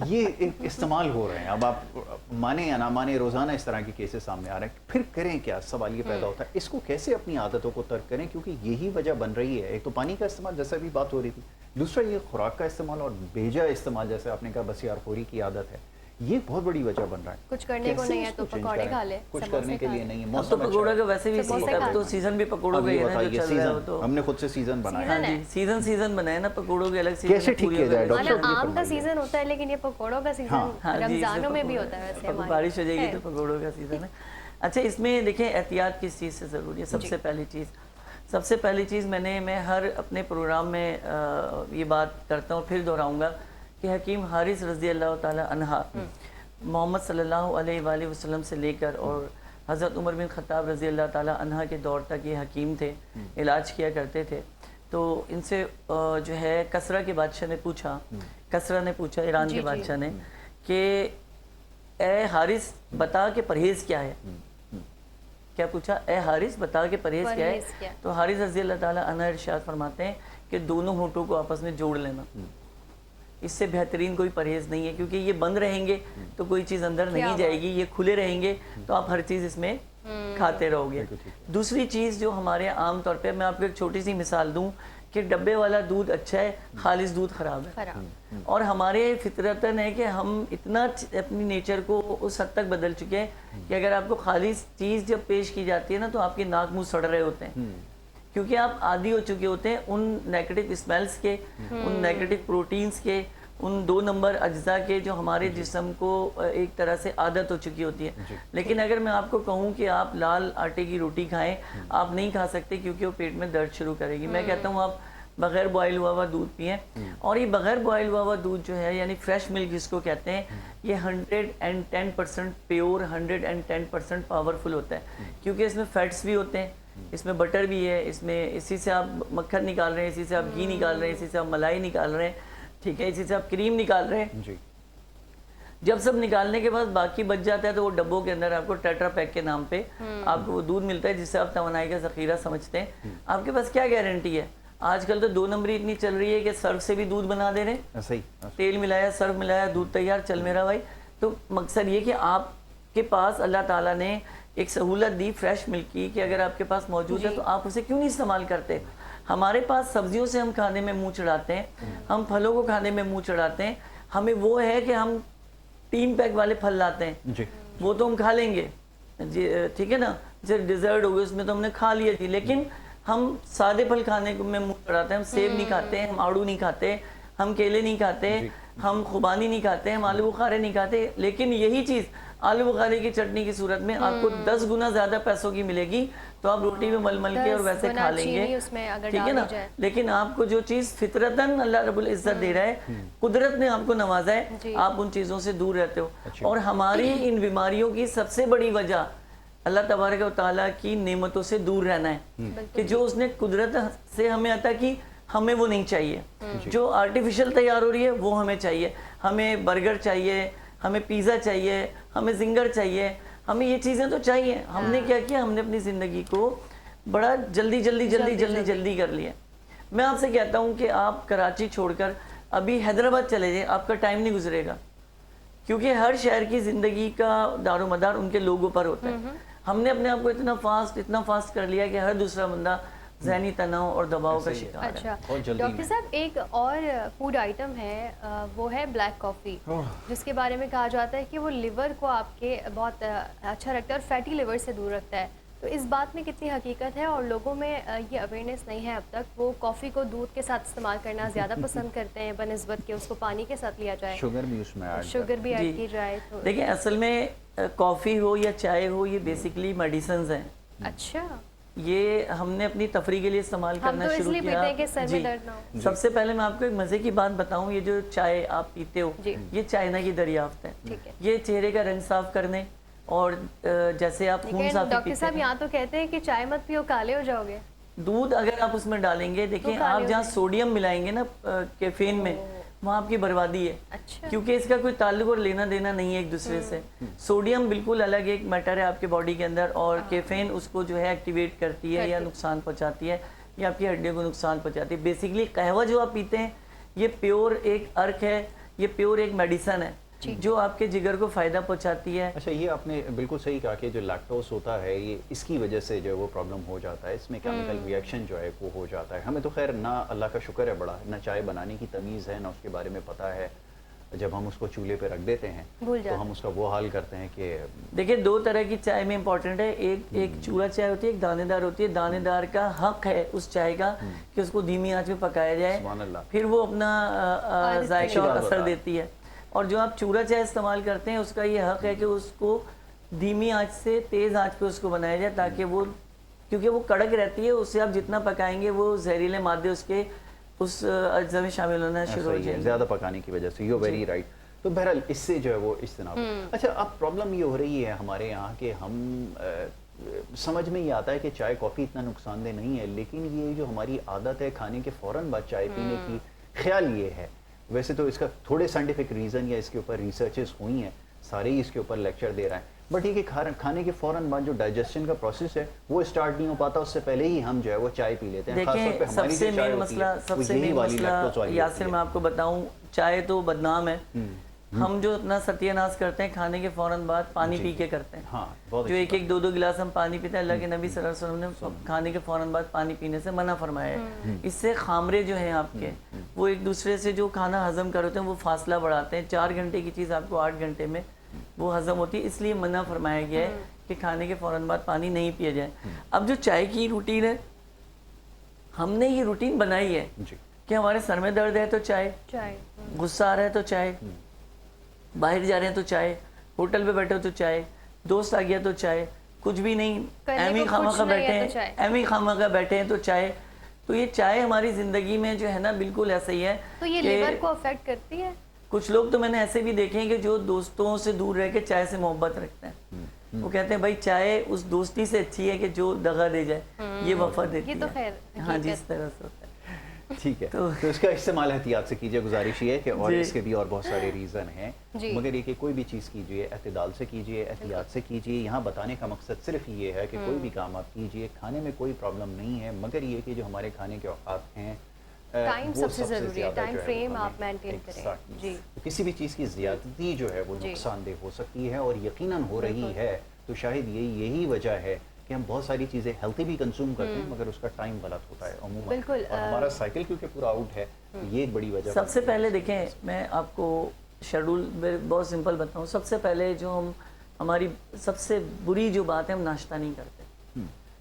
یہ استعمال ہو رہے ہیں, اب آپ مانیں یا نہ مانیں روزانہ اس طرح کے کیسز سامنے آ رہے ہیں, پھر کریں کیا؟ سوال یہ پیدا ہوتا ہے اس کو کیسے اپنی عادتوں کو ترک کریں, کیونکہ یہی وجہ بن رہی ہے. ایک تو پانی کا استعمال جیسا بھی بات ہو رہی تھی, دوسرا یہ خوراک کا استعمال اور بیجا استعمال جیسے آپ نے کہا بسیار خوری کی عادت ہے, یہ بہت بڑی وجہ بن رہا ہے. کچھ کرنے کو نہیں ہے تو پکوڑے کھا لے, کچھ کرنے کے لیے نہیں ہے. اب تو پکوڑا کا ویسے بھی اب تو سیزن بھی پکوڑوں کا ہے نا جو چل رہا ہے, تو ہم نے خود سے سیزن بنایا. ہاں جی سیزن بنایا نا, پکوڑوں کے الگ سیزن. کیسے ٹھیک کیا جائے ڈاکٹر صاحب؟ آم کا سیزن ہوتا ہے لیکن یہ پکوڑوں کا سیزن رمضانوں میں بھی ہوتا ہے. ویسے بارش ہو جائے گی تو پکوڑوں کا سیزن ہے. اچھا اس میں دیکھیں احتیاط کس چیز سے ضروری ہے. سب سے پہلی چیز میں ہر اپنے پروگرام میں یہ بات کرتا ہوں, پھر دہراؤں گا کہ حکیم حارث رضی اللہ تعالی عنہ محمد صلی اللہ علیہ وآلہ وسلم سے لے کر اور حضرت عمر بن خطاب رضی اللہ تعالی عنہ کے دور تک یہ حکیم تھے, علاج کیا کرتے تھے. تو ان سے جو ہے کسرا کے بادشاہ نے پوچھا, ایران کے بادشاہ نے, کہ اے حارث بتا کہ پرہیز کیا ہے. کیا پوچھا؟ اے حارث بتا کہ پرہیز کیا ہے. تو حارث رضی اللہ تعالی عنہ ارشاد فرماتے ہیں کہ دونوں ہونٹوں کو آپس میں جوڑ لینا, اس سے بہترین کوئی پرہیز نہیں ہے, کیونکہ یہ بند رہیں گے تو کوئی چیز اندر نہیں جائے گی, یہ کھلے رہیں گے تو آپ ہر چیز اس میں کھاتے رہو گے. دوسری چیز جو ہمارے عام طور پہ, میں آپ کو ایک چھوٹی سی مثال دوں کہ ڈبے والا دودھ اچھا ہے, خالص دودھ خراب ہے. اور ہمارے فطرتاً ہے کہ ہم اتنا اپنی نیچر کو اس حد تک بدل چکے ہیں کہ اگر آپ کو خالص چیز جب پیش کی جاتی ہے نا تو آپ کے ناک منہ سڑ رہے ہوتے ہیں, کیونکہ آپ عادی ہو چکے ہوتے ہیں ان نیگیٹو اسمیلز کے, ان نیگیٹو پروٹینز کے, ان 2 نمبر اجزاء کے جو ہمارے جسم کو ایک طرح سے عادت ہو چکی ہوتی ہے. لیکن اگر میں آپ کو کہوں کہ آپ لال آٹے کی روٹی کھائیں, آپ نہیں کھا سکتے کیونکہ وہ پیٹ میں درد شروع کرے گی. میں کہتا ہوں آپ بغیر بوائل ہوا ہوا دودھ پئیں, اور یہ بغیر بوائل ہوا ہوا دودھ جو ہے یعنی فریش ملک جس کو کہتے ہیں, یہ 110% پیور, 110% پاورفل ہوتا ہے, کیونکہ اس میں فیٹس بھی ہوتے ہیں, اس میں بٹر بھی ہے, اس میں اسی سے آپ مکھن نکال رہے ہیں, اسی سے آپ گھی نکال رہے ہیں, اسی سے آپ ملائی نکال رہے ہیں. ٹھیک ہے, اسی سے آپ کریم نکال رہے ہیں جی, جب سب نکالنے کے بعد باقی بچ جاتا ہے تو وہ ڈبوں کے اندر آپ کو ٹیٹرا پیک کے نام پہ آپ کو وہ دودھ ملتا ہے جس سے آپ توانائی کا ذخیرہ سمجھتے ہیں. آپ کے پاس کیا گارنٹی ہے؟ آج کل تو 2 نمبری اتنی چل رہی ہے کہ سرف سے بھی دودھ بنا دے رہے ہیں, صحیح, تیل ملایا, سرف ملایا, دودھ تیار, چل میرا بھائی. تو مقصد یہ کہ آپ کے پاس اللہ تعالیٰ نے ایک سہولت دی فریش ملک کی کہ اگر آپ کے پاس موجود ہے تو آپ اسے کیوں نہیں استعمال کرتے؟ ہمارے پاس سبزیوں سے ہم کھانے میں منہ چڑھاتے ہیں, ہم پھلوں کو کھانے میں منہ چڑھاتے ہیں. ہمیں وہ ہے کہ ہم 3 پیک والے پھل لاتے ہیں, وہ تو ہم کھا لیں گے, ٹھیک ہے نا, جیسے ڈیزرٹ ہو گیا اس میں تو ہم نے کھا لیا تھی, لیکن ہم سادے پھل کھانے میں منہ چڑھاتے ہیں. ہم سیب نہیں کھاتے, ہم آڑو نہیں کھاتے, ہم کیلے نہیں کھاتے, ہم خوبانی نہیں کھاتے, ہم آلو بخارے نہیں کھاتے. لیکن یہی چیز آلو بخارے کی چٹنی کی صورت میں آپ کو 10 گنا زیادہ پیسوں کی ملے گی, تو آپ روٹی میں مل مل کے اور ویسے کھا لیں گے, ٹھیک ہے نا. لیکن آپ کو جو چیز فطرتاً اللہ رب العزت دے رہا ہے, قدرت نے آپ کو نوازا ہے, آپ ان چیزوں سے دور رہتے ہو. اور ہماری ان بیماریوں کی سب سے بڑی وجہ اللہ تبارک و تعالیٰ کی نعمتوں سے دور رہنا ہے, کہ جو اس نے قدرت سے ہمیں عطا کی ہمیں وہ نہیں چاہیے. جو آرٹیفیشل تیار ہو رہی ہے وہ ہمیں چاہیے. ہمیں برگر چاہیے, ہمیں پیزا چاہیے, ہمیں زنگر چاہیے, ہمیں یہ چیزیں تو چاہیے. ہم نے کیا کیا, ہم نے اپنی زندگی کو بڑا جلدی کر لیا. میں آپ سے کہتا ہوں کہ آپ کراچی چھوڑ کر ابھی حیدرآباد چلے جائیں, آپ کا ٹائم نہیں گزرے گا, کیونکہ ہر شہر کی زندگی کا دار و مدار ان کے لوگوں پر ہوتا ہے. ہم نے اپنے آپ کو اتنا فاسٹ کر لیا کہ ہر دوسرا بندہ ذہنی تناؤ اور دباؤ کا شکار ہے. اچھا ڈاکٹر صاحب, ایک اور فوڈ آئٹم ہے, وہ ہے بلیک کافی, جس کے بارے میں کہا جاتا ہے کہ وہ لیور کو آپ کے بہت اچھا رکھتا ہے اور فیٹی لیور سے دور رکھتا ہے. تو اس بات میں کتنی حقیقت ہے, اور لوگوں میں یہ اویئرنیس نہیں ہے اب تک, وہ کافی کو دودھ کے ساتھ استعمال کرنا زیادہ پسند کرتے ہیں بنسبت کہ اس کو پانی کے ساتھ لیا جائے, شوگر بھی اس میں ایڈ کی جائے. دیکھیں اصل میں کافی ہو یا چائے ہو, یہ بیسیکلی میڈیسنز ہیں. اچھا, یہ ہم نے اپنی تفریح کے لیے استعمال کرنا شروع کیا. جی, سب سے پہلے میں آپ کو ایک مزے کی بات بتاؤں, یہ جو چائے آپ پیتے ہو یہ چائنا کی دریافت ہے. یہ چہرے کا رنگ صاف کرنے, اور جیسے آپ خون صافی پیتے ہیں. ڈاکٹر صاحب یہاں تو کہتے ہیں کہ چائے مت پیو کالے ہو جاؤ گے. دودھ اگر آپ اس میں ڈالیں گے, دیکھیں آپ جہاں سوڈیم ملائیں گے نا کیفین میں, وہاں آپ کی بربادی ہے, کیونکہ اس کا کوئی تعلق اور لینا دینا نہیں ہے ایک دوسرے سے. سوڈیم بالکل الگ ایک میٹر ہے آپ کے باڈی کے اندر, اور کیفین اس کو جو ہے ایکٹیویٹ کرتی ہے یا نقصان پہنچاتی ہے, یا آپ کی ہڈیوں کو نقصان پہنچاتی ہے. بیسیکلی قہوہ جو آپ پیتے ہیں یہ پیور ایک ارک ہے, یہ پیور ایک میڈیسن ہے جو آپ کے جگر کو فائدہ پہنچاتی ہے. اچھا, یہ آپ نے بالکل صحیح کہا کہ جو لیکٹوز ہوتا ہے یہ اس کی وجہ سے جو ہے وہ پرابلم ہو جاتا ہے, اس میں کیمیکل ری ایکشن جو ہے وہ ہو جاتا ہے. ہمیں تو خیر نہ اللہ کا شکر ہے بڑا, نہ چائے بنانے کی تمیز ہے, نہ اس کے بارے میں پتہ ہے. جب ہم اس کو چولہے پہ رکھ دیتے ہیں تو ہم اس کا وہ حال کرتے ہیں کہ دیکھیں 2 طرح کی چائے میں امپورٹنٹ ہے, ایک چورا چائے ہوتی ہے, ایک دانے دار ہوتی ہے. دانے دار کا حق ہے اس چائے کا کہ اس کو دھیمی آنچ میں پکایا جائے, پھر وہ اپنا ذائقہ اور اثر دیتی ہے. اور جو آپ چورا چائے استعمال کرتے ہیں اس کا یہ حق ہے کہ اس کو دھیمی آنچ سے تیز آنچ پہ اس کو بنایا جائے, تاکہ وہ, کیونکہ وہ کڑک رہتی ہے, اس سے آپ جتنا پکائیں گے وہ زہریلے مادے اس کے اس اجزاء میں شامل ہونا شروع ہو جائیں گے زیادہ پکانے کی وجہ سے. You very right. تو بہرحال اس سے جو ہے وہ اجتناب. اچھا, اب پرابلم یہ ہو رہی ہے ہمارے یہاں کہ ہم سمجھ میں یہ آتا ہے کہ چائے کافی اتنا نقصان دہ نہیں ہے, لیکن یہ جو ہماری عادت ہے کھانے کے فوراً بعد چائے پینے کی, خیال یہ ہے, ویسے تو اس کا تھوڑے سائنٹیفک ریزن یا اس کے اوپر ریسرچز ہوئی ہیں, سارے ہی اس کے اوپر لیکچر دے رہے ہیں, بٹ یہ کہ کھانے کے فوراً بعد جو ڈائجسشن کا پروسیس ہے وہ اسٹارٹ نہیں ہو پاتا, اس سے پہلے ہی ہم جو ہے وہ چائے پی لیتے ہیں. دیکھیں سب سے مین مسئلہ یاسر میں آپ کو بتاؤں, چائے تو بدنام ہے. ہم جو اپنا ستیہ ناش کرتے ہیں کھانے کے فوراً بعد پانی پی کے کرتے ہیں, جو 1-1 2-2 گلاس ہم پانی پیتے ہیں. اللہ کے نبی صلی اللہ علیہ وسلم نے کھانے کے فوراً بعد پانی پینے سے منع فرمایا ہے. اس سے خامرے جو ہیں آپ کے, وہ ایک دوسرے سے جو کھانا ہضم کر ہوتے ہیں وہ فاصلہ بڑھاتے ہیں. 4 گھنٹے کی چیز آپ کو 8 گھنٹے میں وہ ہضم ہوتی ہے, اس لیے منع فرمایا گیا ہے کہ کھانے کے فوراً بعد پانی نہیں پیا جائے. اب جو چائے کی روٹین ہے, ہم نے یہ روٹین بنائی ہے کہ ہمارے سر میں درد ہے تو چائے, غصہ آ رہا ہے تو چائے, باہر جا رہے ہیں تو چائے, ہوٹل پہ بیٹھے ہو تو چائے, دوست آ گیا تو چائے, کچھ بھی نہیں ایمی خامخواہ بیٹھے ہیں تو چائے. تو یہ چائے ہماری زندگی میں جو ہے نا بالکل ایسا ہی ہے. تو یہ لیور کو افیکٹ کرتی ہے. کچھ لوگ تو میں نے ایسے بھی دیکھے ہیں کہ جو دوستوں سے دور رہ کے چائے سے محبت رکھتے ہیں, وہ کہتے ہیں بھائی چائے اس دوستی سے اچھی ہے کہ جو دغا دے جائے, یہ وفا دیتی ہے. یہ تو خیر ہاں جی, اس طرح سے ہوتا ہے. ٹھیک ہے، تو اس کا استعمال احتیاط سے کیجیے، گزارش یہ ہے کہ اور اس کے بھی اور بہت سارے ریزن ہیں، مگر یہ کہ کوئی بھی چیز کیجیے اعتدال سے کیجیے، احتیاط سے کیجیے. یہاں بتانے کا مقصد صرف یہ ہے کہ کوئی بھی کام آپ کیجیے، کھانے میں کوئی پرابلم نہیں ہے، مگر یہ کہ جو ہمارے کھانے کے اوقات ہیں ٹائم سب سے ضروری ہے، ٹائم فریم آپ مینٹین کریں. جی، کسی بھی چیز کی زیادتی جو ہے وہ نقصان دہ ہو سکتی ہے، اور یقیناً ہو رہی ہے. تو شاید یہی وجہ ہے کہ ہم بہت ساری چیزیں ہیلتھی بھی کنزیوم کرتے ہیں مگر اس کا ٹائم غلط ہوتا ہے عموماً، اور ہمارا سائیکل کیونکہ پورا آؤٹ ہے، یہ ایک بڑی وجہ. سب سے پہلے دیکھیں، میں آپ کو شیڈول بہت سمپل بتاؤں. سب سے پہلے جو ہماری سب سے بری جو بات ہے، ہم ناشتہ نہیں کرتے.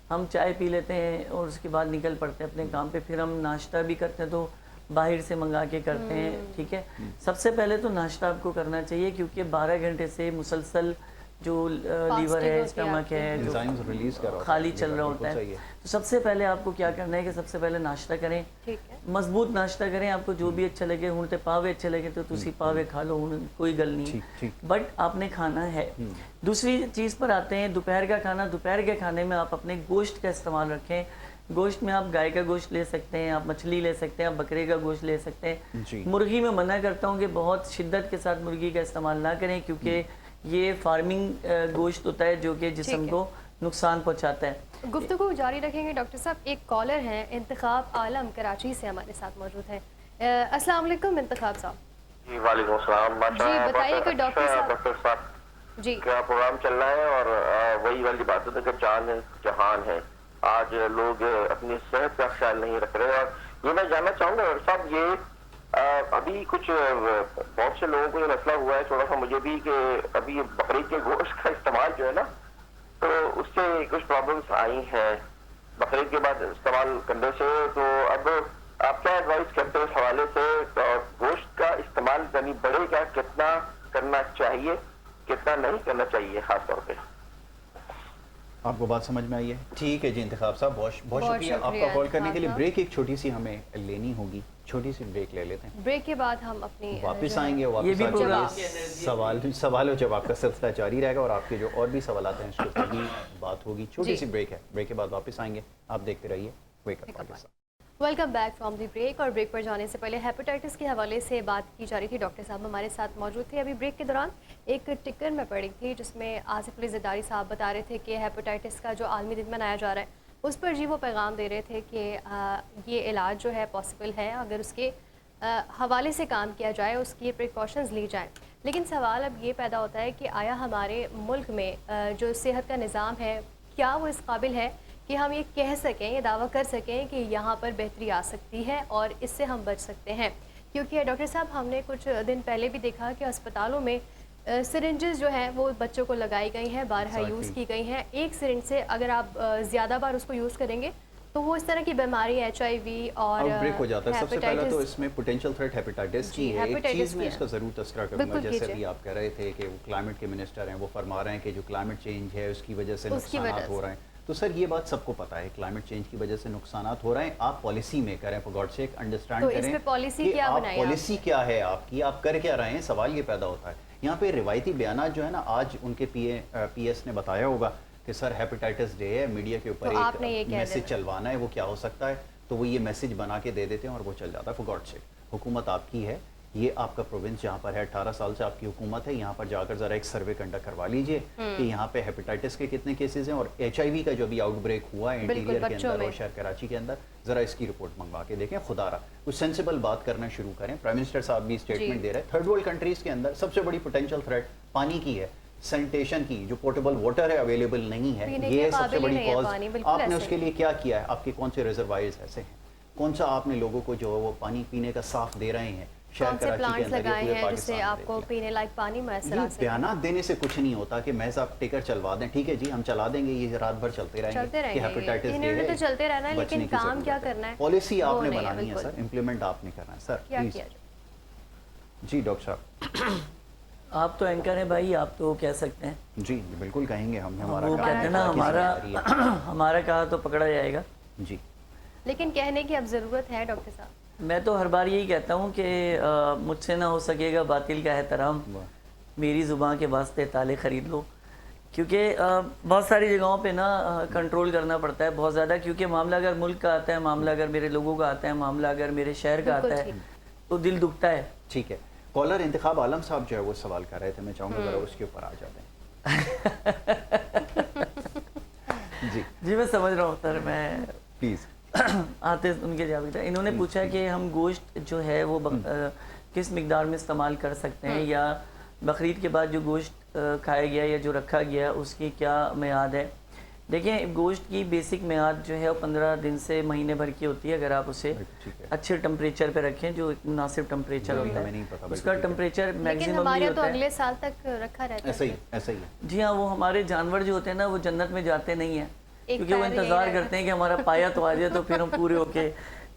ہم چائے پی لیتے ہیں اور اس کے بعد نکل پڑتے ہیں اپنے کام پہ. پھر ہم ناشتہ بھی کرتے ہیں تو باہر سے منگا کے کرتے ہیں. ٹھیک ہے، سب سے پہلے تو ناشتہ آپ کو کرنا چاہیے، کیونکہ 12 گھنٹے سے مسلسل جو لیور ہے، اسٹمک ہے، جو خالی چل رہا ہوتا ہے. تو سب سے پہلے آپ کو کیا کرنا ہے کہ سب سے پہلے ناشتہ کریں، مضبوط ناشتہ کریں. آپ کو جو بھی اچھا لگے، ہوں تے پاوے اچھے لگے تو تسی پاوے کھا لو، کوئی گل نہیں، بٹ آپ نے کھانا ہے. دوسری چیز پر آتے ہیں، دوپہر کا کھانا. دوپہر کے کھانے میں آپ اپنے گوشت کا استعمال رکھیں. گوشت میں آپ گائے کا گوشت لے سکتے ہیں، آپ مچھلی لے سکتے ہیں، آپ بکرے کا گوشت لے سکتے ہیں. مرغی میں منع کرتا ہوں کہ بہت شدت کے ساتھ مرغی کا استعمال نہ کریں، کیونکہ یہ فارمنگ گوشت ہوتا ہے جو کہ جسم کو نقصان پہنچاتا ہے. گفتگو جاری رکھیں گے ڈاکٹر صاحب. ایک کالر ہیں انتخاب عالم کراچی سے ہمارے ساتھ موجود ہیں. السلام علیکم انتخاب صاحب. جی وعلیکم السلام. جی بتائیے کہ ڈاکٹر صاحب جی کیا پروگرام چل رہا ہے، اور وہی والی بات ہے کہ جان ہے جہان ہے. آج لوگ اپنی صحت کا خیال نہیں رکھ رہے، اور یہ میں جاننا چاہوں گا ڈاکٹر صاحب، یہ ابھی کچھ بہت سے لوگوں کو یہ مسئلہ ہوا ہے، تھوڑا سا مجھے بھی، کہ ابھی بکری کے گوشت کا استعمال جو ہے نا، تو اس سے کچھ پرابلمس آئی ہیں بقرعید کے بعد استعمال کرنے سے. تو اب آپ کیا ایڈوائز کرتے ہیں اس حوالے سے؟ گوشت کا استعمال یعنی بڑے کا کتنا کرنا چاہیے، کتنا نہیں کرنا چاہیے خاص طور پہ؟ آپ کو بات سمجھ میں آئی ہے؟ ٹھیک ہے جی انتخاب صاحب، بہت شکریہ آپ کا کال کرنے کے لیے. بریک ایک چھوٹی سی ہمیں لینی ہوگی، چھوٹی سی بریک لے لیتے ہیں. بریک کے بعد ہم اپنی واپس آئیں گے. واپس سوال ہو جب آپ کا سلسلہ جاری رہے گا، اور آپ کے جو اور بھی سوالات ہیں اس کے اوپر بھی بات ہوگی. چھوٹی سی بریک ہے، بریک کے بعد واپس آئیں گے. آپ دیکھتے رہیے wake up Pakistan. Welcome back from the break. اور بریک پر جانے سے پہلے ہیپیٹائٹس کے حوالے سے بات کی جا رہی تھی. ڈاکٹر صاحب ہمارے ساتھ موجود تھے. ابھی بریک کے دوران ایک ٹکر میں پڑی تھی جس میں آصف علی زرداری صاحب بتا رہے تھے کہ ہیپیٹائٹس کا جو عالمی دن منایا جا رہا ہے اس پر جی وہ پیغام دے رہے تھے کہ یہ علاج جو ہے پاسبل ہے اگر اس کے حوالے سے کام کیا جائے، اس کی پریکاشنز لی جائیں. لیکن سوال اب یہ پیدا ہوتا ہے کہ آیا ہمارے ملک میں جو صحت کا نظام ہے کیا وہ اس قابل ہے کہ ہم یہ کہہ سکیں، یہ دعویٰ کر سکیں کہ یہاں پر بہتری آ سکتی ہے اور اس سے ہم بچ سکتے ہیں؟ کیونکہ ڈاکٹر صاحب ہم نے کچھ دن پہلے بھی دیکھا کہ اسپتالوں میں سرنجز جو ہیں وہ بچوں کو لگائی گئی ہیں، بارہا یوز کی گئی ہیں. ایک سرنج سے اگر آپ زیادہ بار اس کو یوز کریں گے تو وہ اس طرح کی بیماری HIV اور بریک ہو جاتا ہے. سب سے پہلے تو اس میں پوٹینشیل تھریٹ ہیپیٹائٹس کی ہے. ایک چیز میں اس کا ضرور تذکرہ کروں گا، جیسے ابھی آپ کہہ رہے تھے کہ وہ کلائمیٹ کے منسٹر ہیں، وہ فرما رہے ہیں کہ جو کلائمیٹ چینج ہے اس کی وجہ سے نقصانات ہو رہے ہیں. تو سر یہ بات سب کو پتا ہے، کلائمیٹ چینج کی وجہ سے نقصانات ہو رہے ہیں. آپ پالیسی میں کریں، فار گاڈ سیک انڈرسٹینڈ کریں کہ پالیسی کیا ہے آپ کی، آپ کر کیا رہے ہیں. سوال یہ پیدا ہوتا ہے یہاں پہ روایتی بیانات جو ہے نا، آج ان کے پی ایس نے بتایا ہوگا کہ سر ہیپیٹائٹس ڈے ہے، میڈیا کے اوپر ایک میسج چلوانا ہے، وہ کیا ہو سکتا ہے، تو وہ یہ میسج بنا کے دے دیتے ہیں اور وہ چل جاتا ہے. فار گاڈ سیک حکومت آپ کی ہے، یہ آپ کا پروونس جہاں پر ہے، 18 سال سے آپ کی حکومت ہے، یہاں پر جا کر ذرا ایک سروے کنڈکٹ کروا لیجئے کہ یہاں پہ ہیپیٹائٹس کے کتنے کیسز ہیں، اور HIV کا جو بھی آؤٹ بریک ہوا ہے انٹیریئر کے اندر اور شہر کراچی کے اندر، ذرا اس کی رپورٹ منگوا کے دیکھیں. خدا را کچھ سینسیبل بات کرنا شروع کریں. پرائم منسٹر صاحب بھی اسٹیٹمنٹ دے رہے ہیں. تھرڈ ورلڈ کنٹریز کے اندر سب سے بڑی پوٹینشیل تھریٹ پانی کی ہے، سینیٹیشن کی. جو پورٹیبل واٹر ہے اویلیبل نہیں ہے، یہ سب سے بڑی کاز. آپ نے اس کے لیے کیا کیا ہے؟ آپ کے کون سے ریزروائرز ایسے ہیں؟ کون سا آپ نے لوگوں کو جو وہ پانی پینے کا صاف دے رہے ہیں؟ کون سے پلانٹس لگائے ہیں جس سے آپ کو پینے لائق پانی میسر آ سکے؟ بیانات دینے سے کچھ نہیں ہوتا کہ محض آپ ٹکر چلوا دیں، ٹھیک ہے جی ہم چلا دیں گے، یہ رات بھر چلتے رہیں گے کہ ہیپیٹائٹس ڈے ہے، تو چلتے رہنا ہے، لیکن کام کیا کرنا ہے؟ پالیسی آپ نے بنانی ہے سر، امپلیمنٹ آپ نے کرنا ہے سر. کیا کیا جی ڈاکٹر صاحب آپ تو اینکر ہیں بھائی، آپ تو کہہ سکتے ہیں. جی بالکل کہیں گے ہم، ہمارا وہ کہتے ہیں نا ہمارا کہا تو پکڑا جائے گا. جی لیکن کہنے کی اب ضرورت ہے ڈاکٹر صاحب. میں تو ہر بار یہی کہتا ہوں کہ مجھ سے نہ ہو سکے گا باطل کا احترام، میری زبان کے واسطے تالے خرید لو. کیونکہ بہت ساری جگہوں پہ نا کنٹرول کرنا پڑتا ہے بہت زیادہ، کیونکہ معاملہ اگر ملک کا آتا ہے، معاملہ اگر میرے لوگوں کا آتا ہے، معاملہ اگر میرے شہر کا آتا ہے تو دل دکھتا ہے. ٹھیک ہے، کالر انتخاب عالم صاحب جو ہے وہ سوال کر رہے تھے، میں چاہوں گا ذرا اس کے اوپر آ جاتے ہیں. جی میں سمجھ رہا ہوں سر، میں پلیز آتے ان کے جواب. انہوں نے پوچھا کہ ہم گوشت جو ہے وہ کس مقدار میں استعمال کر سکتے ہیں، یا بقرعید کے بعد جو گوشت کھایا گیا یا جو رکھا گیا اس کی کیا میعاد ہے. دیکھیں گوشت کی بیسک میعاد جو ہے وہ 15 دن سے مہینے بھر کی ہوتی ہے، اگر آپ اسے اچھے ٹمپریچر پہ رکھیں، جو مناسب ٹمپریچر ہوتا ہے اس کا ٹمپریچر میکسیمم ہمارے تو اگلے سال تک رکھا رہتا ہے. ایسا ہی. جی ہاں، وہ ہمارے جانور جو ہوتے ہیں نا وہ جنت میں جاتے نہیں ہیں، کیونکہ وہ انتظار کرتے ہیں کہ ہمارا پایا تو آ جائے تو پھر ہم پورے ہو کے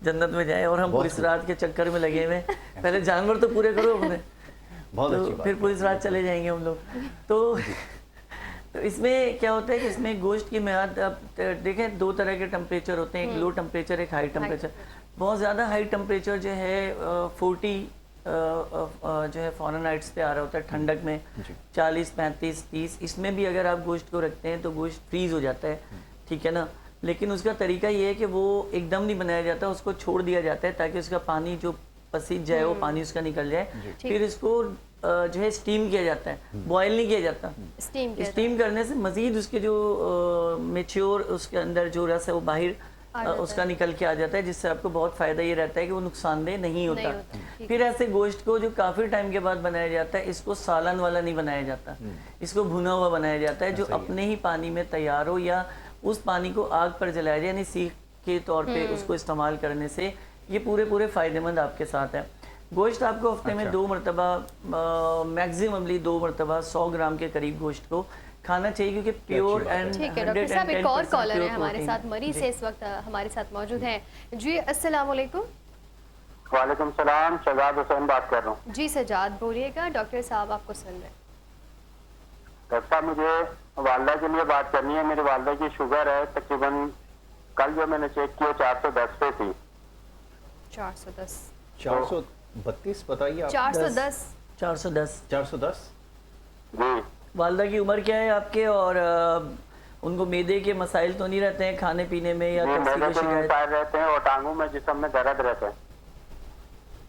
جنت میں جائیں، اور ہم پولیس رات کے چکر میں لگے ہوئے. پہلے جانور تو پورے کرو اپنے، پھر پولیس رات چلے جائیں گے ہم لوگ. تو اس میں کیا ہوتا ہے کہ اس میں گوشت کی میعاد، اب دیکھیں 2 طرح کے ٹمپریچر ہوتے ہیں، ایک لو ٹمپریچر، ایک ہائی ٹمپریچر. بہت زیادہ ہائی ٹمپریچر جو ہے 40 جو ہے فارنہائٹس پہ آ رہا ہوتا ہے ٹھنڈک میں، 40 35 30. اس میں بھی اگر آپ گوشت کو رکھتے ہیں تو گوشت فریز ہو جاتا ہے، ٹھیک ہے نا. لیکن اس کا طریقہ یہ ہے کہ وہ ایک دم نہیں بنایا جاتا، اس کو چھوڑ دیا جاتا ہے تاکہ اس کا پانی جو پسیج جائے وہ پانی اس کا نکل جائے. پھر اس کو جو ہے اسٹیم کیا جاتا ہے، بوائل نہیں کیا جاتا. اسٹیم کرنے سے مزید اس کے جو میچیور اس کے اندر جو رس ہے وہ باہر اس کا نکل کے آ جاتا ہے، جس سے آپ کو بہت فائدہ یہ رہتا ہے کہ وہ نقصان دہ نہیں ہوتا. پھر ایسے گوشت کو جو کافی ٹائم کے بعد بنایا جاتا ہے، اس کو سالن والا نہیں بنایا جاتا، اس کو بھنا ہوا بنایا جاتا ہے، جو اپنے ہی پانی میں تیار ہو، یا اس پانی کو آگ پر جلایا جائے، یعنی سیخ کے طور پہ اس کو استعمال کرنے سے یہ پورے فائدہ مند آپ کے ساتھ ہے. گوشت آپ کو ہفتے میں 2 مرتبہ میکزیمملی 2 مرتبہ 100 گرام کے قریب گوشت کو کھانا چاہیے، کیونکہ پیور اینڈ. ٹھیک ہے ڈاکٹر صاحب، ایک اور کالر ہے ہمارے ساتھ، مریض سے اس وقت ہمارے ساتھ موجود ہیں. جی السلام علیکم. وعلیکم السلام، شہزاد حسین بات کر رہا ہوں. جی سجاد بولیے گا، ڈاکٹر صاحب آپ کو سن رہے ہیں. ڈاکٹر صاحب مجھے والدہ کے لیے بات کرنی ہے. میری والدہ کی شوگر ہے، تقریباً کل جو میں نے چیک کیا 410 پہ تھی. 432 بتائیے آپ. 410 جی. والدہ کی عمر کیا ہے آپ کے، اور ان کو میدے کے مسائل تو نہیں رہتے ہیں کھانے پینے میں، یا میدے کے مسائل رہتے ہیں اور ٹانگوں میں جسم میں درد رہتا ہے.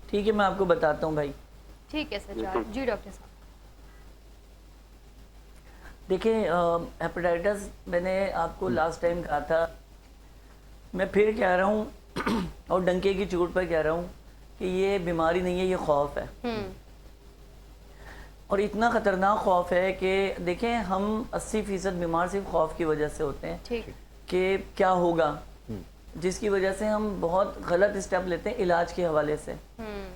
ٹھیک ہے میں آپ کو بتاتا ہوں بھائی. ٹھیک ہے سجاد. جی ڈاکٹر صاحب دیکھیں ہیپیٹائٹس میں نے آپ کو لاسٹ ٹائم کہا تھا، میں پھر کہہ رہا ہوں اور ڈنکے کی چوٹ پر کہہ رہا ہوں کہ یہ بیماری نہیں ہے، یہ خوف ہے. اور اتنا خطرناک خوف ہے کہ دیکھیں ہم 80% بیمار صرف خوف کی وجہ سے ہوتے ہیں کہ کیا ہوگا، جس کی وجہ سے ہم بہت غلط اسٹیپ لیتے ہیں علاج کے حوالے سے.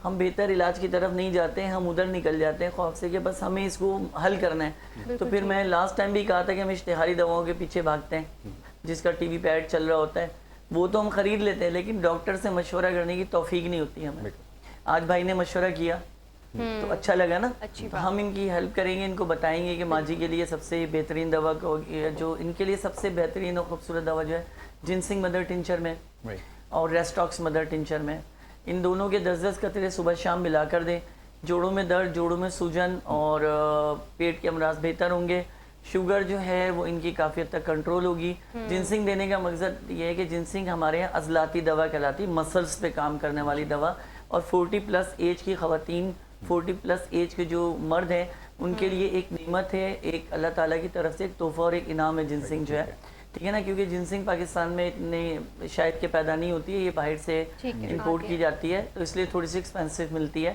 ہم بہتر علاج کی طرف نہیں جاتے ہیں، ہم ادھر نکل جاتے ہیں خوف سے کہ بس ہمیں اس کو حل کرنا ہے. تو پھر میں لاسٹ ٹائم بھی کہا تھا کہ ہم اشتہاری دواؤں کے پیچھے بھاگتے ہیں، جس کا ٹی وی پہ ایڈ چل رہا ہوتا ہے وہ تو ہم خرید لیتے ہیں، لیکن ڈاکٹر سے مشورہ کرنے کی توفیق نہیں ہوتی ہمیں. آج بھائی نے مشورہ کیا تو اچھا لگا نا. ہم ان کی ہیلپ کریں گے، ان کو بتائیں گے کہ ماجی کے لیے سب سے بہترین دوا جو ان کے لیے سب سے بہترین اور خوبصورت دوا جو ہے جنسنگ مدر ٹنچر میں اور ریسٹاکس مدر ٹنچر میں، ان دونوں کے 10-10 قطرے صبح شام ملا کر دیں. جوڑوں میں درد، جوڑوں میں سوجن اور پیٹ کے امراض بہتر ہوں گے. شوگر جو ہے وہ ان کی کافی حد تک کنٹرول ہوگی. جنسنگ دینے کا مقصد یہ ہے کہ جنسنگ ہمارے یہاں عضلاتی دوا کہلاتی، مسلس پہ کام کرنے والی دوا. اور 40+ ایج کی خواتین، 40+ ایج کے جو مرد ہیں ان کے لیے ایک نعمت ہے، ایک اللہ تعالیٰ کی طرف سے ایک تحفہ اور ایک انعام ہے جنسنگ جو ہے، ٹھیک ہے نا. کیونکہ جنسنگ پاکستان میں اتنے شاید کے پیدا نہیں ہوتی ہے، یہ باہر سے امپورٹ کی جاتی ہے، تو اس لیے تھوڑی سی ایکسپینسو ملتی ہے.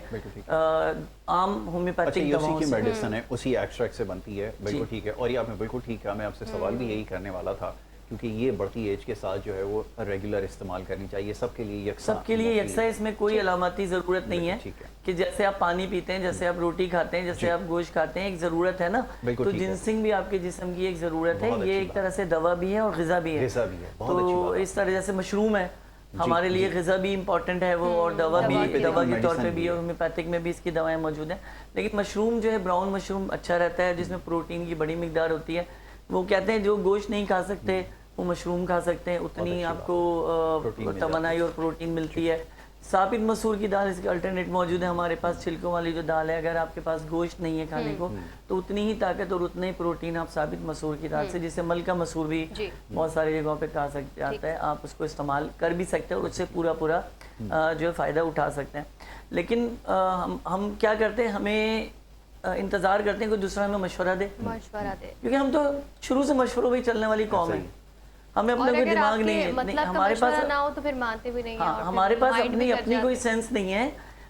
عام ہومیوپیتھک دواؤں سے میڈیسن ہے، اسی ایکسٹریکٹ سے بنتی ہے. بالکل ٹھیک ہے. اور یہ آپ نے بالکل ٹھیک کہا، میں آپ سے سوال بھی یہی کرنے والا تھا، کیونکہ یہ بڑھتی ایج کے ساتھ جو ہے وہ ریگولر استعمال کرنی چاہیے سب کے لیے یکساں. سب کے لیے یکساں، اس میں کوئی علاماتی ضرورت نہیں ہے کہ جیسے آپ پانی پیتے ہیں، جیسے آپ روٹی کھاتے ہیں، جیسے آپ گوشت کھاتے ہیں، ایک ضرورت ہے نا. تو جنسنگ بھی آپ کے جسم کی ایک ضرورت ہے، یہ ایک طرح سے دوا بھی ہے اور غذا بھی ہے. تو اس طرح جیسے مشروم ہے ہمارے لیے غذا بھی امپورٹنٹ ہے وہ، اور دوا بھی دوا کے طور پہ بھی ہے، اور ہومیوپیتھک میں بھی اس کی دوائیں موجود ہیں. لیکن مشروم جو ہے براؤن مشروم اچھا رہتا ہے، جس میں پروٹین کی بڑی مقدار ہوتی ہے. وہ کہتے ہیں جو گوشت نہیں کھا سکتے وہ مشروم کھا سکتے ہیں، اتنی آپ کو توانائی اور پروٹین ملتی ہے. ثابت مسور کی دال اس کے الٹرنیٹ موجود ہے ہمارے پاس, چھلکوں والی جو دال ہے. اگر آپ کے پاس گوشت نہیں ہے کھانے کو تو اتنی ہی طاقت اور اتنا ہی پروٹین آپ ثابت مسور کی دال سے, جسے ملکہ مسور بھی بہت ساری جگہوں پہ کہا سکتے آتا ہے, آپ اس کو استعمال کر بھی سکتے ہیں اور اس سے پورا جو ہے فائدہ اٹھا سکتے ہیں. لیکن ہم کیا کرتے ہیں, ہمیں انتظار کرتے ہیں کوئی دوسرا ہمیں مشورہ دے, کیونکہ ہم تو شروع سے مشوروں پہ چلنے والی قوم ہے. ہمیں اپنا کوئی دماغ نہیں ہے, ہمارے پاس نہ ہو تو پھر مانتے بھی نہیں. ہاں, ہمارے پاس اپنی کوئی سینس نہیں ہے.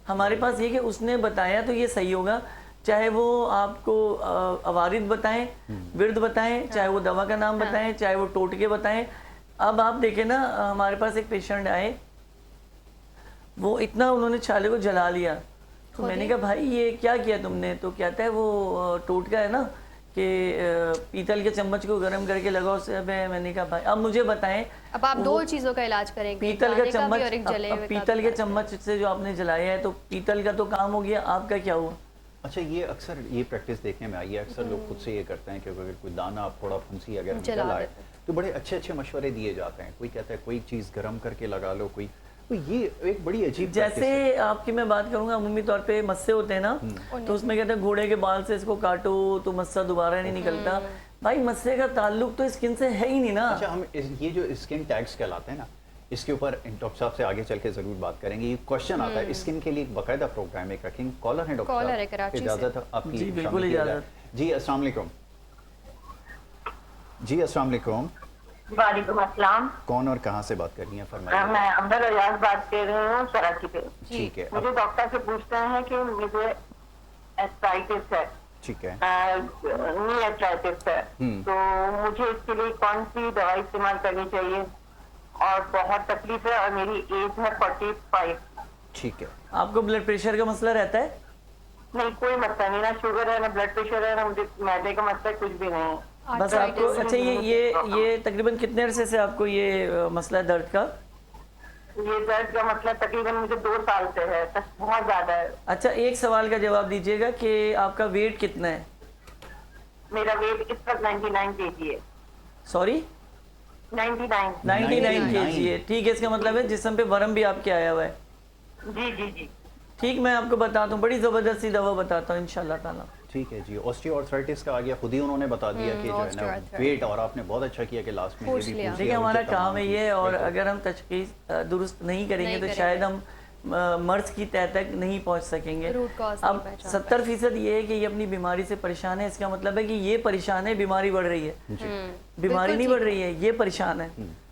ہمارے پاس یہ کہ اس نے بتایا تو یہ صحیح ہوگا, چاہے وہ آپ کو عوارض بتائیں, ورد بتائیں, چاہے وہ دوا کا نام بتائیں, چاہے وہ ٹوٹکے بتائیں. اب آپ دیکھیں نا, ہمارے پاس ایک پیشنٹ آئے, وہ اتنا انہوں نے چھالے کو جلا لیا, تو میں نے کہا بھائی یہ کیا کیا تم نے؟ تو کہتا ہے وہ ٹوٹکا ہے نا کہ پیتل کے چمچ کو گرم کر کے لگاؤ سے. میں نے کہا بھائی اب مجھے بتائیں, اب آپ دو چیزوں کا علاج کریں گے, پیتل کا چمچ, پیتل کے چمچ سے جو آپ نے جلایا ہے تو پیتل کا تو کام ہو گیا, آپ کا کیا ہوا؟ اچھا, یہ اکثر یہ پریکٹس دیکھنے میں آئی ہے, اکثر لوگ خود سے یہ کرتے ہیں کہ اگر کوئی دانہ تھوڑا پھنسی اگر نکل آئے تو بڑے اچھے مشورے دیے جاتے ہیں. کوئی کہتا ہے کوئی چیز گرم کر کے لگا لو, کوئی یہ ایک بڑی عجیب. جیسے آپ کی میں بات کروں گا, عمومی طور پہ مسے ہوتے ہیں نا, تو اس میں کہتے ہیں گھوڑے کے بال سے اس کو کاٹو تو مسا دوبارہ نہیں نکلتا. بھائی مسے کا تعلق تو اسکن سے ہے ہی نہیں نا. اچھا, ہم یہ جو اسکن ٹیگز کہلاتے ہیں نا, اس کے اوپر ڈاکٹر صاحب سے آگے چل کے ضرور بات کریں گے. یہ کوشچن آتا ہے اسکن کے لیے باقاعدہ پروگرام ایک رکھیں. کالر ہیں ڈاکٹر صاحب, اجازت آپ کی؟ جی بالکل اجازت. جی السلام علیکم. جی السلام علیکم. وعلیکم السلام. کون اور کہاں سے بات کرنی ہے فرمائیے. میں امبر ریاض بات کر رہی ہوں کراچی پہ. ٹھیک ہے, مجھے ڈاکٹر سے پوچھنا ہے کہ مجھے ایسٹائٹس ہے. ٹھیک ہے, نی ایسٹائٹس ہے, تو مجھے اس کے لیے کون سی دوائی استعمال کرنی چاہیے؟ اور بہت تکلیف ہے اور میری ایج ہے 45. ٹھیک ہے. آپ کو بلڈ پریشر کا مسئلہ رہتا ہے؟ نہیں, کوئی مسئلہ نہیں, نہ شوگر ہے نہ بلڈ پریشر ہے نہ مجھے معدے کا مسئلہ, کچھ بھی نہیں ہے. بس آپ کو, اچھا یہ تقریباً کتنے عرصے سے آپ کو یہ مسئلہ ہے درد کا؟ یہ درد کا مسئلہ تقریباً مجھے 2 سال سے ہے, بہت زیادہ ہے. اچھا, ایک سوال کا جواب دیجیے گا کہ آپ کا ویٹ کتنا ہے؟ میرا ویٹ اس وقت 99 kg ہے. سوری, 99 kg ہے. ٹھیک ہے, اس کا مطلب ہے جسم پہ ورم بھی آپ کے آیا ہوا ہے. جی جی جی ٹھیک, میں آپ کو بتاتا ہوں, بڑی زبردستی دوا بتاتا ہوں انشاءاللہ تعالیٰ. ٹھیک ہے جی. آسٹیو آرتھرائٹس کا آگیا, خود ہی انہوں نے بتا دیا کہ جو ہے نا ویٹ, اور آپ نے بہت اچھا کیا کہ لاسٹ میں یہ بھی پوچھ لیا. دیکھیں ہمارا کام ہے یہ, اور اگر ہم تشخیص درست نہیں کریں گے تو شاید ہم مرض کی تہ تک نہیں پہنچ سکیں گے. اب 70% یہ ہے کہ یہ اپنی بیماری سے پریشان ہے, اس کا مطلب ہے کہ یہ پریشان ہے, بیماری بڑھ رہی ہے, بیماری نہیں بڑھ رہی ہے, یہ پریشان ہے.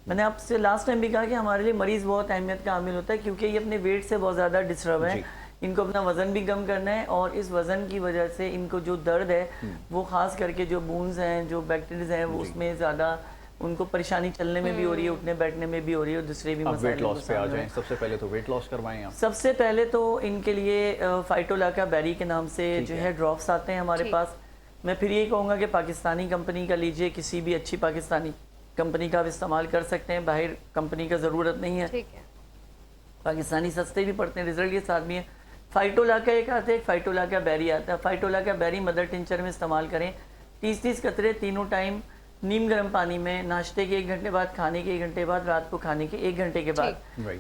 میں نے آپ سے لاسٹ ٹائم بھی کہا کہ ہمارے لیے مریض بہت اہمیت کا عامل ہوتا ہے, کیونکہ یہ اپنے ویٹ سے بہت زیادہ ڈسٹرب ہے. ان کو اپنا وزن بھی کم کرنا ہے, اور اس وزن کی وجہ سے ان کو جو درد ہے وہ خاص کر کے جو بونز ہیں, جو بیکٹیریز ہیں, وہ اس میں زیادہ ان کو پریشانی چلنے میں بھی ہو رہی ہے, اٹھنے بیٹھنے میں بھی ہو رہی ہے, اور دوسرے بھی مسائل. ویٹ لاس پہ آ جائیں, سب سے پہلے تو ویٹ لاس کروائیں آپ. سب سے پہلے تو ان کے لیے فائٹولاکا بیری کے نام سے جو ہے ڈراپس آتے ہیں ہمارے پاس. میں پھر یہ کہوں گا کہ پاکستانی کمپنی کا لیجئے, کسی بھی اچھی پاکستانی کمپنی کا آپ استعمال کر سکتے ہیں, باہر کمپنی کا ضرورت نہیں ہے. پاکستانی سستے بھی پڑتے ہیں, ریزلٹ کے ساتھ بھی ہیں. فائٹولاکا ایک آتا ہے, ایک فائٹولاکا بیری آتا ہے. فائٹولاکا بیری مدر ٹنچر میں استعمال کریں, 30 قطرے تینوں ٹائم نیم گرم پانی میں, ناشتے کے 1 گھنٹے بعد, کھانے کے 1 گھنٹے بعد, رات کو کھانے کے 1 گھنٹے کے بعد.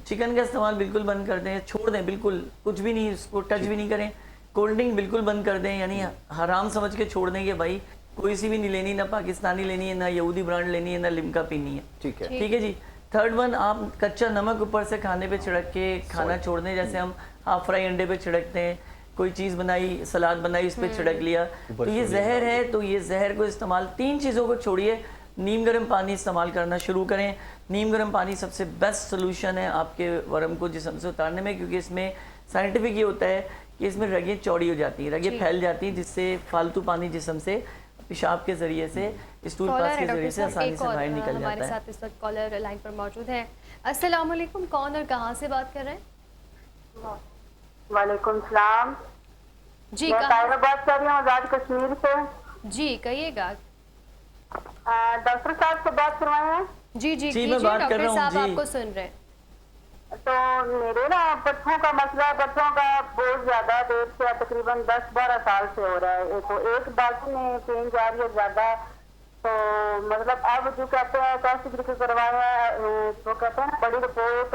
چکن کا استعمال بالکل بند کر دیں, چھوڑ دیں, بالکل کچھ بھی نہیں, اس کو ٹچ بھی نہیں کریں. کولڈ ڈرنک بالکل بند کر دیں, یعنی حرام سمجھ کے چھوڑ دیں کہ بھائی کوئی سی بھی نہیں لینی, نہ پاکستانی لینی ہے, نہ یہودی برانڈ لینی ہے, نہ لمکا پینی ہے. ٹھیک ہے جی. 3rd ون, آپ کچا نمک اوپر سے کھانے پہ چھڑک کے کھانا چھوڑ دیں, جیسے ہم ہاف فرائی انڈے پہ چھڑکتے ہیں, کوئی چیز بنائی, سلاد بنائی, اس پہ چھڑک لیا, تو یہ زہر ہے. تو یہ زہر کو استعمال, 3 چیزوں کو چھوڑیے, نیم گرم پانی استعمال کرنا شروع کریں. نیم گرم پانی سب سے بیسٹ سلوشن ہے آپ کے ورم کو جسم سے اتارنے میں, کیونکہ اس میں سائنٹیفک یہ ہوتا ہے کہ اس میں رگیں چوڑی ہو جاتی ہیں, رگیں پھیل جاتی ہیں, جس سے فالتو پانی جسم سے پیشاب کے ذریعے سے, اسٹول پاس کے ذریعے سے آسانی سے باہر نکل جاتا ہے. ہمارے ساتھ اس وقت کالر لائن پر موجود ہیں. السلام علیکم, کون اور کہاں سے بات کر رہے ہیں؟ وعلیکم السلام. جی, میں طاہرہ بات کر رہی ہوں آزاد کشمیر سے. جی کہیے گا. ڈاکٹر صاحب سے بات کروائے ہیں؟ جی جی میں بات کر رہا ہوں. صاحب آپ کو سن رہے ہیں. تو میرے نا بچوں کا مسئلہ, بچوں کا بہت زیادہ دیر سے, تقریباً 10-12 سال سے ہو رہا ہے. تو ایک بازو میں پین جا رہی ہے زیادہ, تو مطلب اب جو کہتے ہیں کیسے طریقے کروایا, تو کہتے ہیں بڑی رپورٹ